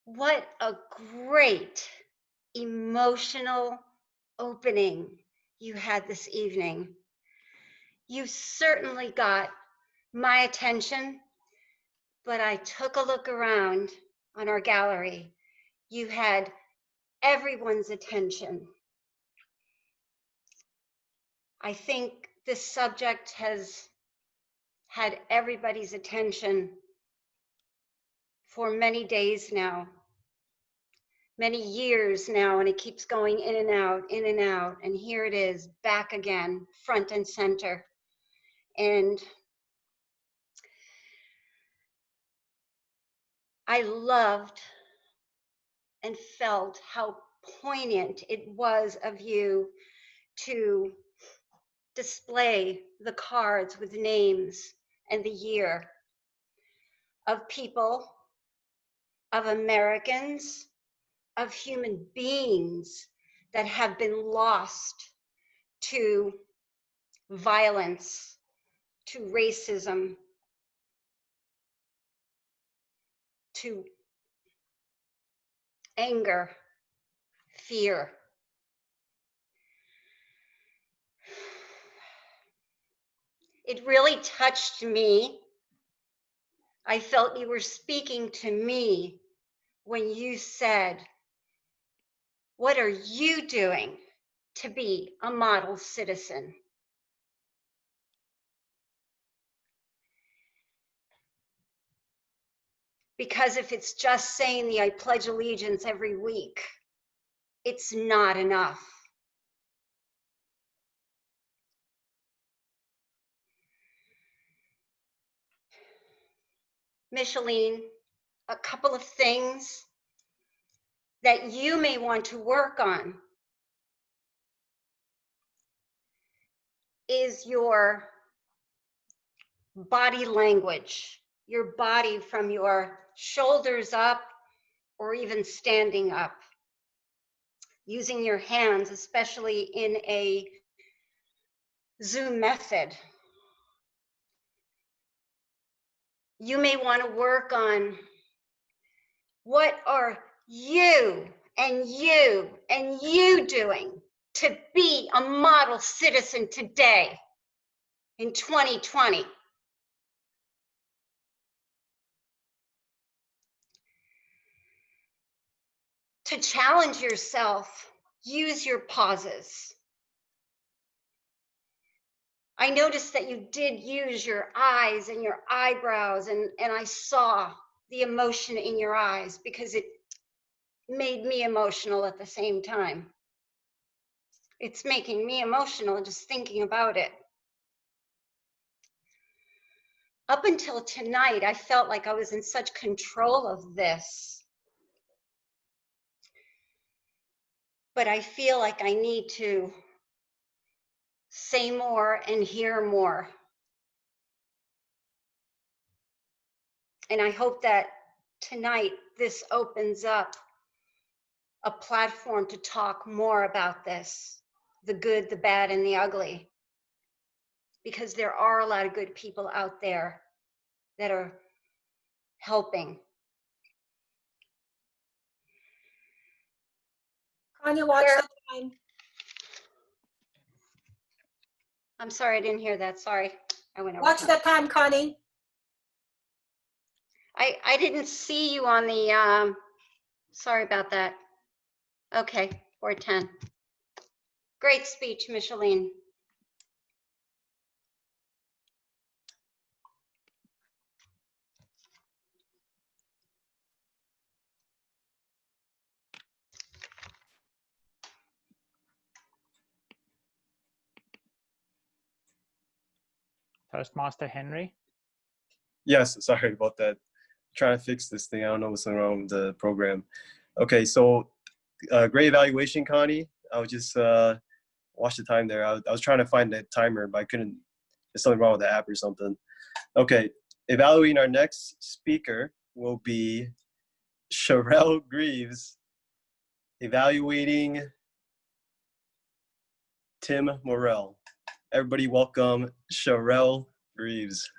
What a great emotional opening you had this evening. You certainly got my attention, but I took a look around on our gallery. You had everyone's attention. I think this subject has had everybody's attention for many days now, many years now, and it keeps going in and out, and here it is, back again, front and center. And I loved and felt how poignant it was of you to display the cards with names and the year of people, of Americans, of human beings that have been lost to violence, to racism, to anger, fear. It really touched me. I felt you were speaking to me when you said, what are you doing to be a model citizen? Because if it's just saying the I pledge allegiance every week, it's not enough. Micheline, a couple of things that you may want to work on is your body language, your body from your shoulders up or even standing up, using your hands, especially in a Zoom method. You may want to work on what are you and you and you doing to be a model citizen today in 2020. To challenge yourself, use your pauses. I noticed that you did use your eyes and your eyebrows, and I saw the emotion in your eyes because it made me emotional at the same time. It's making me emotional just thinking about it. Up until tonight, I felt like I was in such control of this. But I feel like I need to say more and hear more. And I hope that tonight this opens up a platform to talk more about this, the good, the bad, and the ugly, because there are a lot of good people out there that are helping. Connie, watch the time. I'm sorry, I didn't hear that. Sorry, I went over Watch time. the time, Connie. I didn't see you on the, sorry about that. Okay, 4:10. Great speech, Micheline. Toastmaster Henry. Yes, sorry about that. Trying to fix this thing. I don't know what's wrong with the program. Okay, so great evaluation, Connie. I was just watch the time there. I was trying to find the timer, but I couldn't. There's something wrong with the app or something. Okay, evaluating our next speaker will be Sherelle Greaves. Evaluating Tim Morrell. Everybody welcome Sherelle Greaves.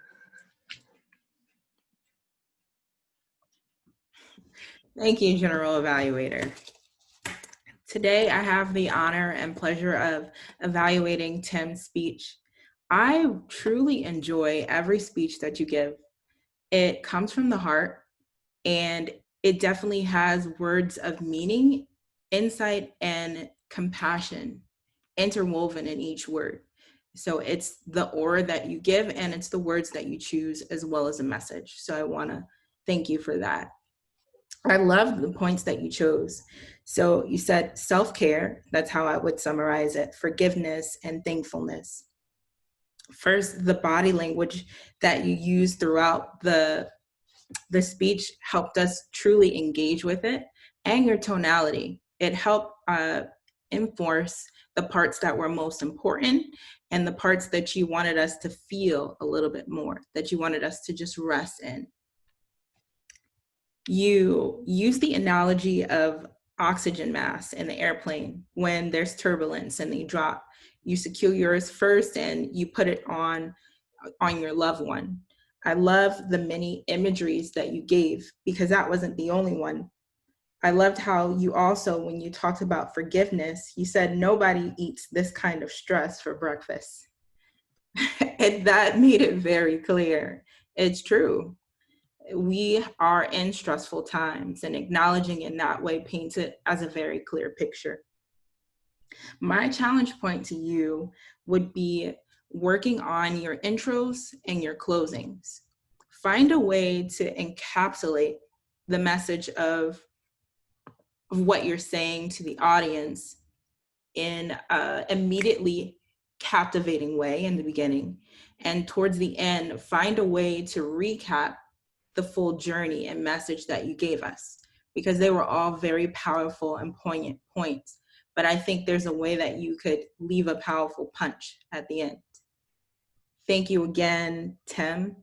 Thank you, General Evaluator. Today, I have the honor and pleasure of evaluating Tim's speech. I truly enjoy every speech that you give. It comes from the heart, and it definitely has words of meaning, insight, and compassion interwoven in each word. So it's the aura that you give, and it's the words that you choose, as well as a message. So I want to thank you for that. I love the points that you chose. So you said self-care, that's how I would summarize it, forgiveness and thankfulness. First, the body language that you use throughout the speech helped us truly engage with it, and your tonality. It helped enforce the parts that were most important and the parts that you wanted us to feel a little bit more, that you wanted us to just rest in. You use the analogy of oxygen mask in the airplane when there's turbulence and they drop. You secure yours first and you put it on your loved one. I love the many imageries that you gave, because that wasn't the only one. I loved how you also, when you talked about forgiveness, you said nobody eats this kind of stress for breakfast. And that made it very clear. It's true. We are in stressful times, and acknowledging in that way paints it as a very clear picture. My challenge point to you would be working on your intros and your closings. Find a way to encapsulate the message of what you're saying to the audience in an immediately captivating way in the beginning, and towards the end, find a way to recap the full journey and message that you gave us, because they were all very powerful and poignant points. But I think there's a way that you could leave a powerful punch at the end. Thank you again, Tim.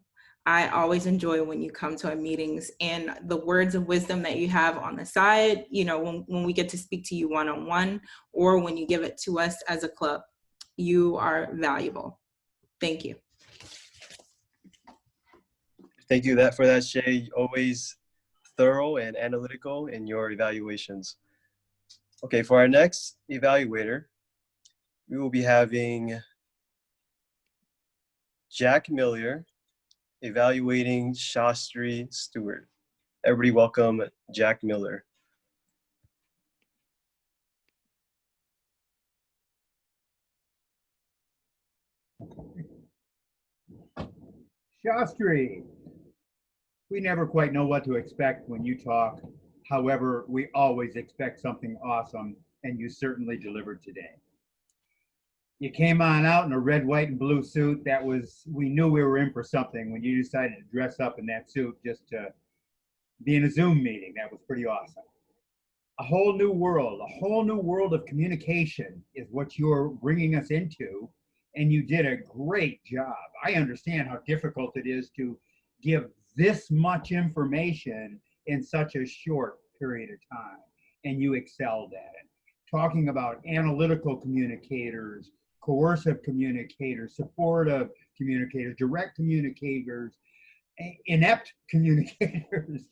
I always enjoy when you come to our meetings, and the words of wisdom that you have on the side, you know, when we get to speak to you one-on-one, or when you give it to us as a club. You are valuable. Thank you. Thank you for that, Shay. Always thorough and analytical in your evaluations. Okay, for our next evaluator, we will be having Jack Miller evaluating Shastri Stewart. Everybody welcome Jack Miller. Shastri, we never quite know what to expect when you talk. However, we always expect something awesome, and you certainly delivered today. You came on out in a red, white, and blue suit. We knew we were in for something when you decided to dress up in that suit just to be in a Zoom meeting. That was pretty awesome. A whole new world of communication is what you're bringing us into, and you did a great job. I understand how difficult it is to give this much information in such a short period of time, and you excelled at it. Talking about analytical communicators, coercive communicators, supportive communicators, direct communicators, inept communicators,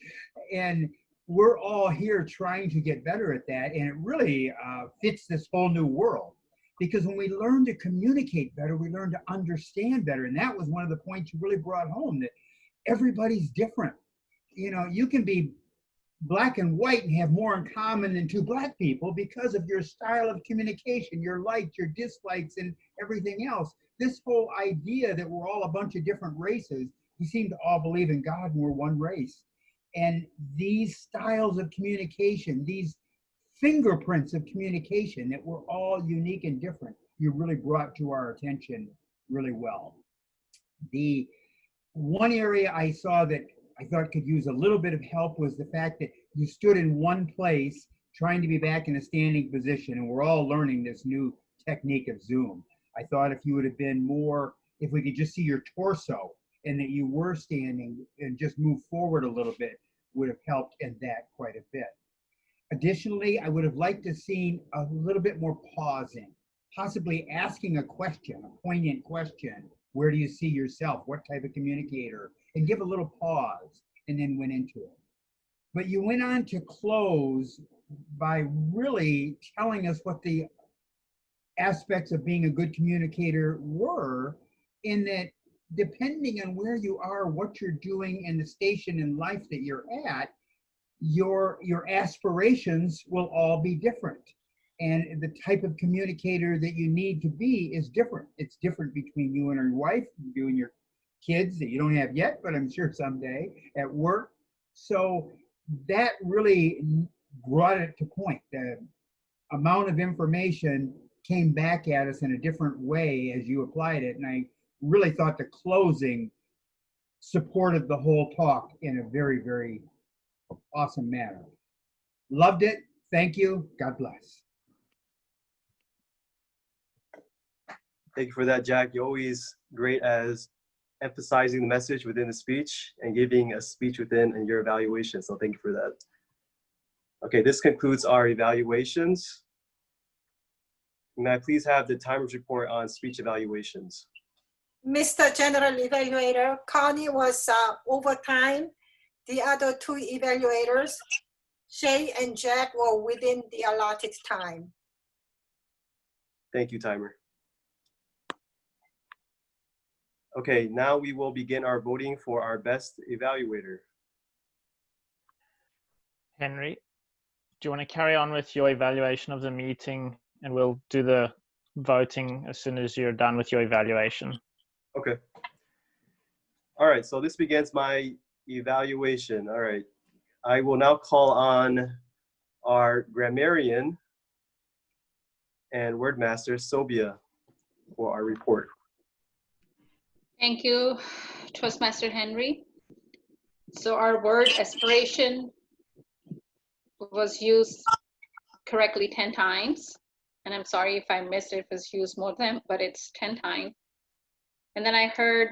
and we're all here trying to get better at that, and it really fits this whole new world. Because when we learn to communicate better, we learn to understand better, and that was one of the points you really brought home, that everybody's different. You know, you can be black and white and have more in common than two black people because of your style of communication, your likes, your dislikes, and everything else. This whole idea that we're all a bunch of different races, we seem to all believe in God and we're one race. And these styles of communication, these fingerprints of communication that we're all unique and different, you really brought to our attention really well. The one area I saw that I thought could use a little bit of help was the fact that you stood in one place trying to be back in a standing position, and we're all learning this new technique of Zoom. I thought if you would have been more, if we could just see your torso and that you were standing and just move forward a little bit, would have helped in that quite a bit. Additionally, I would have liked to have seen a little bit more pausing, possibly asking a question, a poignant question. Where do you see yourself? What type of communicator? And give a little pause and then went into it. But you went on to close by really telling us what the aspects of being a good communicator were, in that depending on where you are, what you're doing, and the station in life that you're at, your aspirations will all be different. And the type of communicator that you need to be is different. It's different between you and your wife, you and your kids that you don't have yet, but I'm sure someday, at work. So that really brought it to point. The amount of information came back at us in a different way as you applied it. And I really thought the closing supported the whole talk in a very, very awesome manner. Loved it. Thank you. God bless. Thank you for that, Jack. You're always great as emphasizing the message within the speech and giving a speech within your evaluation. So thank you for that. Okay, this concludes our evaluations. May I please have the timer's report on speech evaluations? Mr. General Evaluator, Connie was over time. The other two evaluators, Shay and Jack, were within the allotted time. Thank you, timer. Okay, now we will begin our voting for our best evaluator. Henry, do you want to carry on with your evaluation of the meeting, and we'll do the voting as soon as you're done with your evaluation? Okay. All right, so this begins my evaluation. All right, I will now call on our grammarian and wordmaster, Sobia, for our report. Thank you, Toastmaster Henry. So our word aspiration was used correctly 10 times. And I'm sorry if I missed it, if it was used more than, but it's 10 times. And then I heard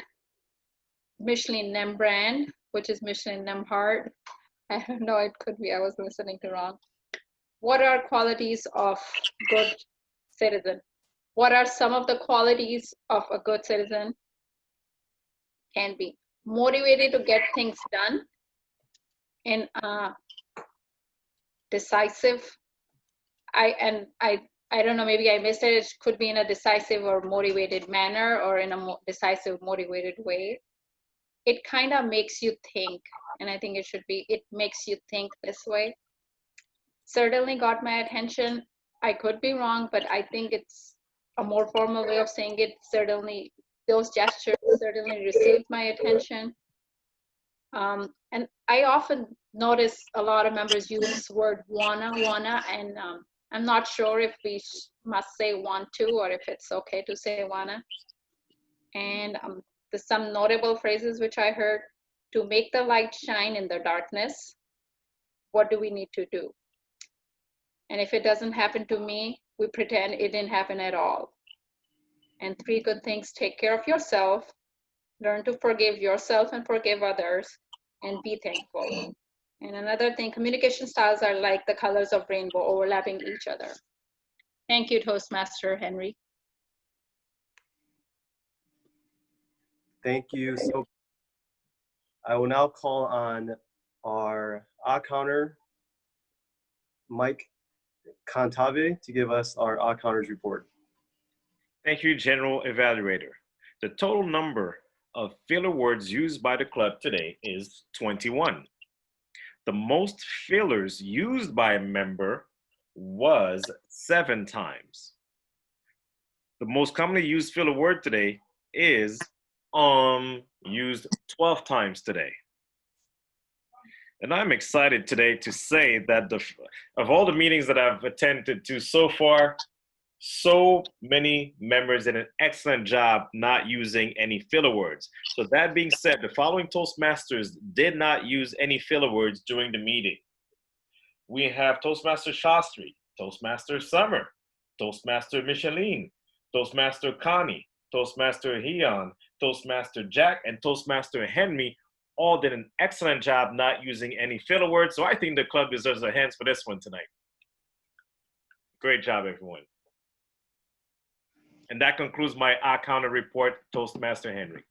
Michelin Nembrand, which is Michelin Nemhard. I don't know, it could be I was listening to wrong. What are qualities of good citizen? What are some of the qualities of a good citizen? Can be motivated to get things done in a decisive, I don't know, maybe I missed it. It could be in a decisive or motivated manner, or in a decisive, motivated way. It kind of makes you think, and I think it should be, it makes you think this way. Certainly got my attention. I could be wrong, but I think it's a more formal way of saying it. Certainly, those gestures certainly received my attention. And I often notice a lot of members use the word wanna, and I'm not sure if we must say want to, or if it's okay to say wanna. And there's some notable phrases which I heard: to make the light shine in the darkness. What do we need to do? And if it doesn't happen to me, we pretend it didn't happen at all. And 3 good things: take care of yourself, learn to forgive yourself and forgive others, and be thankful. And another thing, communication styles are like the colors of rainbow, overlapping each other. Thank you, Toastmaster Henry. Thank you. So I will now call on our counter, Mike Cantave, to give us our counters report. Thank you, General Evaluator. The total number of filler words used by the club today is 21. The most fillers used by a member was 7 times. The most commonly used filler word today is used 12 times today. And I'm excited today to say that of all the meetings that I've attended to so far, so many members did an excellent job not using any filler words. So that being said, the following Toastmasters did not use any filler words during the meeting. We have Toastmaster Shastri, Toastmaster Summer, Toastmaster Micheline, Toastmaster Connie, Toastmaster Heon, Toastmaster Jack, and Toastmaster Henry all did an excellent job not using any filler words. So I think the club deserves their hands for this one tonight. Great job, everyone. And that concludes my counter report, Toastmaster Henry.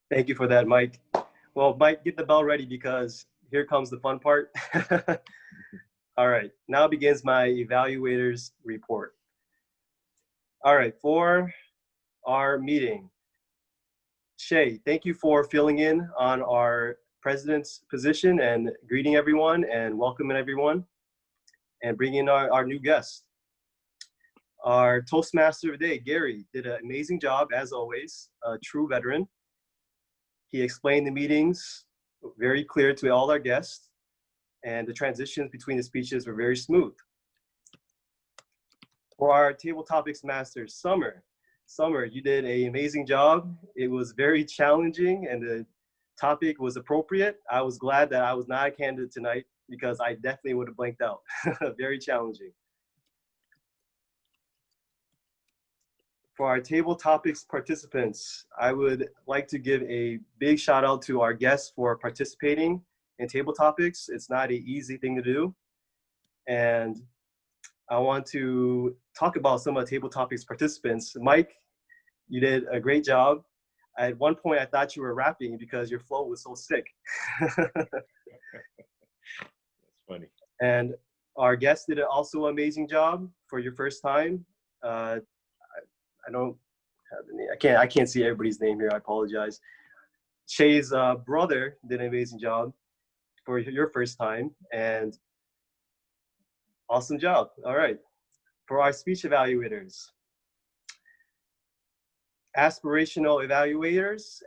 Thank you for that, Mike. Well, Mike, get the bell ready because here comes the fun part. All right, now begins my evaluator's report. All right, for our meeting, Shay, thank you for filling in on our president's position and greeting everyone and welcoming everyone and bringing in our new guests. Our Toastmaster of the day, Gary, did an amazing job as always, a true veteran. He explained the meetings very clear to all our guests and the transitions between the speeches were very smooth. For our table topics master, Summer, you did an amazing job. It was very challenging and the topic was appropriate. I was glad that I was not a candidate tonight because I definitely would have blanked out. Very challenging. For our table topics participants, I would like to give a big shout out to our guests for participating in table topics. It's not an easy thing to do. And I want to talk about some of the table topics participants. Mike, you did a great job. At one point, I thought you were rapping because your flow was so sick. That's funny. And our guest did also an amazing job for your first time. I don't have the name. I can't see everybody's name here. I apologize. Shay's brother did an amazing job for your first time, and awesome job. All right. For our speech evaluators, aspirational evaluators,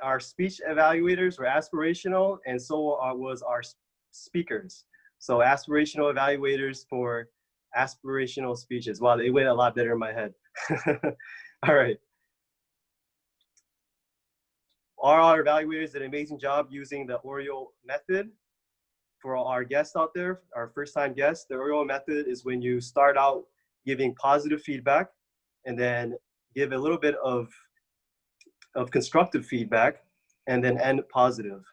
our speech evaluators were aspirational, and so was our speakers. So aspirational evaluators for aspirational speeches. Wow, it went a lot better in my head. All right. Our evaluators did an amazing job using the Oreo method. For our guests out there, our first-time guests, the Oreo method is when you start out giving positive feedback and then give a little bit of constructive feedback and then end positive.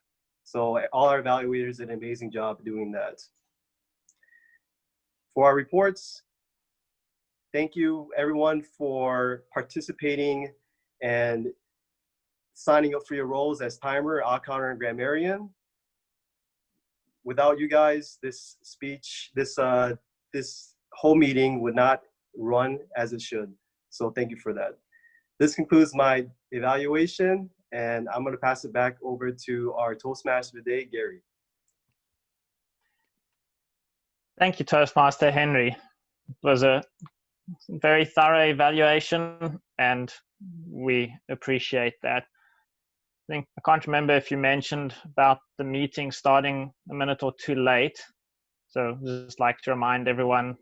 So all our evaluators did an amazing job doing that. For our reports, thank you everyone for participating and signing up for your roles as timer, counter, and grammarian. Without you guys, this speech, this whole meeting would not run as it should. So thank you for that. This concludes my evaluation, and I'm going to pass it back over to our Toastmaster of the day, Gary. Thank you, Toastmaster Henry. It was a very thorough evaluation, and we appreciate that. I can't remember if you mentioned about the meeting starting a minute or two late. So just like to remind everyone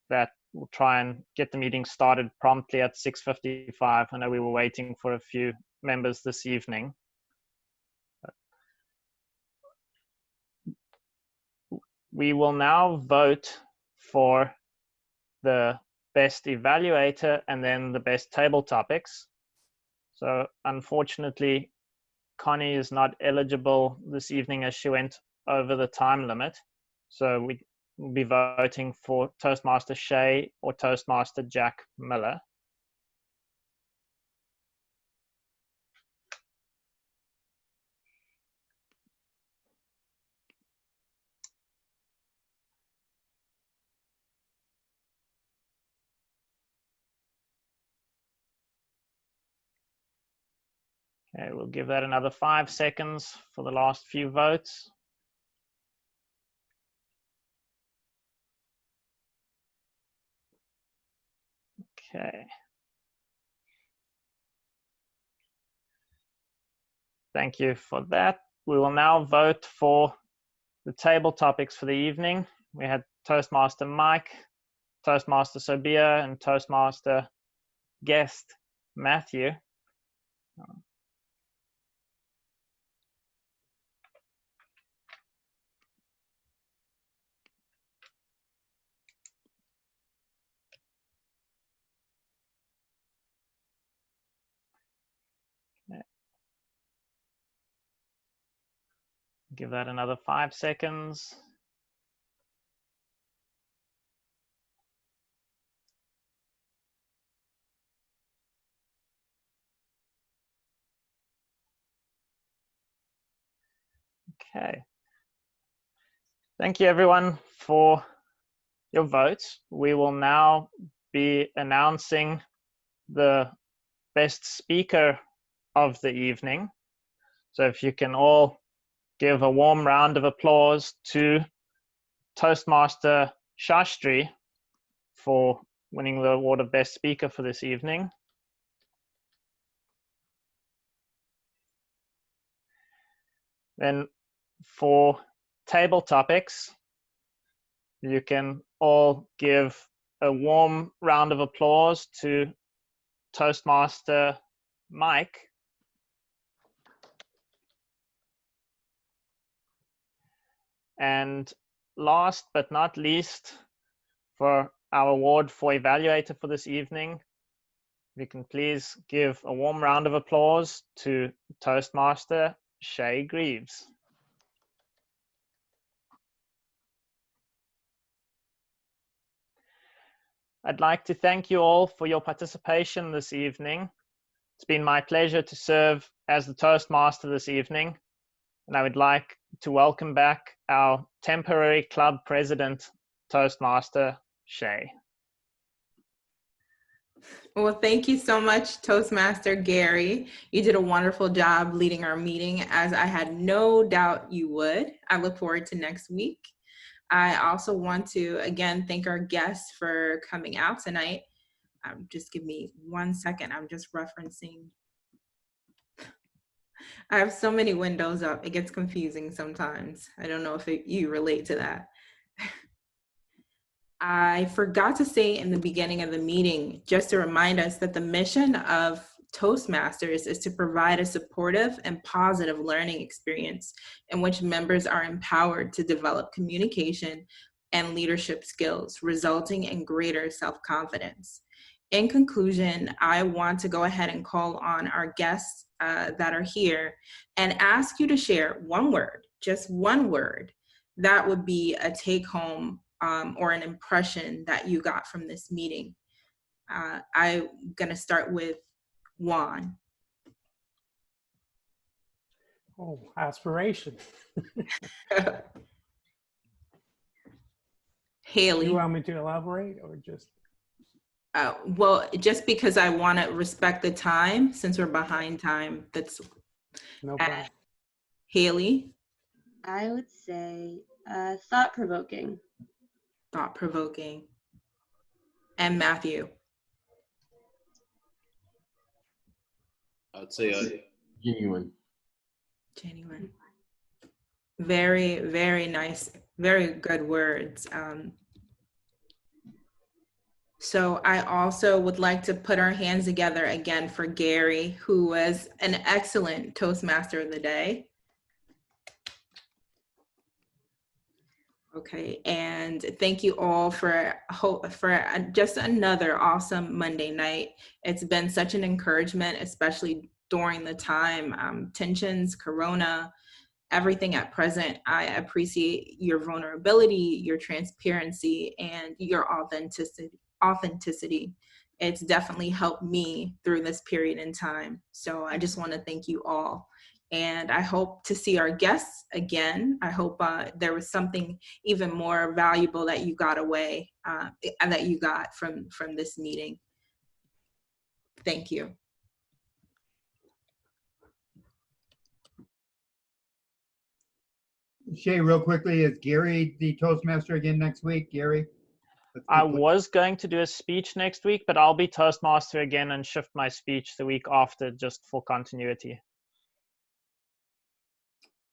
that we'll try and get the meeting started promptly at 6:55. I know we were waiting for a few members this evening. We will now vote for the best evaluator and then the best table topics. So unfortunately, Connie is not eligible this evening as she went over the time limit. So we will be voting for Toastmaster Shay or Toastmaster Jack Miller. Okay, we'll give that another 5 seconds for the last few votes. Okay. Thank you for that. We will now vote for the table topics for the evening. We had Toastmaster Mike, Toastmaster Sobia, and Toastmaster guest Matthew. Give that another 5 seconds. Okay. Thank you everyone for your votes. We will now be announcing the best speaker of the evening. So if you can all give a warm round of applause to Toastmaster Shastri for winning the award of Best Speaker for this evening. Then for table topics, you can all give a warm round of applause to Toastmaster Mike. And last but not least, for our award for evaluator for this evening, we can please give a warm round of applause to Toastmaster Shay Greaves. I'd like to thank you all for your participation this evening. It's been my pleasure to serve as the Toastmaster this evening, and I would like to welcome back our temporary club president, Toastmaster Shay. Well, thank you so much, Toastmaster Gary. You did a wonderful job leading our meeting, as I had no doubt you would. I look forward to next week. I also want to, again, thank our guests for coming out tonight. Just give me 1 second. I'm just referencing. I have so many windows up. It gets confusing sometimes. I don't know if you relate to that. I forgot to say in the beginning of the meeting, just to remind us that the mission of Toastmasters is to provide a supportive and positive learning experience in which members are empowered to develop communication and leadership skills, resulting in greater self-confidence. In conclusion, I want to go ahead and call on our guests that are here and ask you to share one word, just one word, that would be a take-home or an impression that you got from this meeting. I'm gonna start with Juan. Oh, aspiration. Haley. You want me to elaborate or just? Well, just because I want to respect the time, since we're behind time, that's no problem. Haley. I would say thought-provoking. Thought-provoking. And Matthew. I'd say genuine. Genuine. Very, very nice. Very good words. So I also would like to put our hands together again for Gary, who was an excellent Toastmaster of the day. Okay, and thank you all for just another awesome Monday night. It's been such an encouragement, especially during the time. Tensions, Corona, everything at present. I appreciate your vulnerability, your transparency, and your authenticity. It's definitely helped me through this period in time. So I just want to thank you all. And I hope to see our guests again. I hope there was something even more valuable that you got that you got from this meeting. Thank you. Shay, real quickly, is Gary the Toastmaster again next week? Gary? I was going to do a speech next week, but I'll be Toastmaster again and shift my speech the week after just for continuity.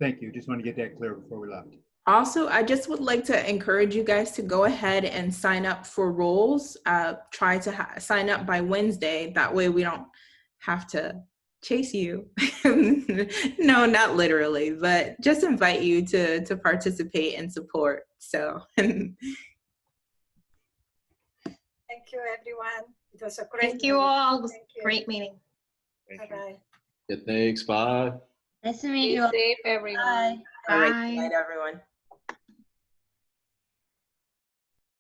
Thank you. Just want to get that clear before we left. Also, I just would like to encourage you guys to go ahead and sign up for roles. Try to sign up by Wednesday. That way we don't have to chase you. No, not literally, but just invite you to participate and support. So thank you, everyone. It was a great Thank you meeting. all. It was Thank a you. great meeting. Bye-bye. Yeah, thanks. Bye. Nice to meet Be you all. safe, everyone. Bye. all right, Bye. good night, everyone.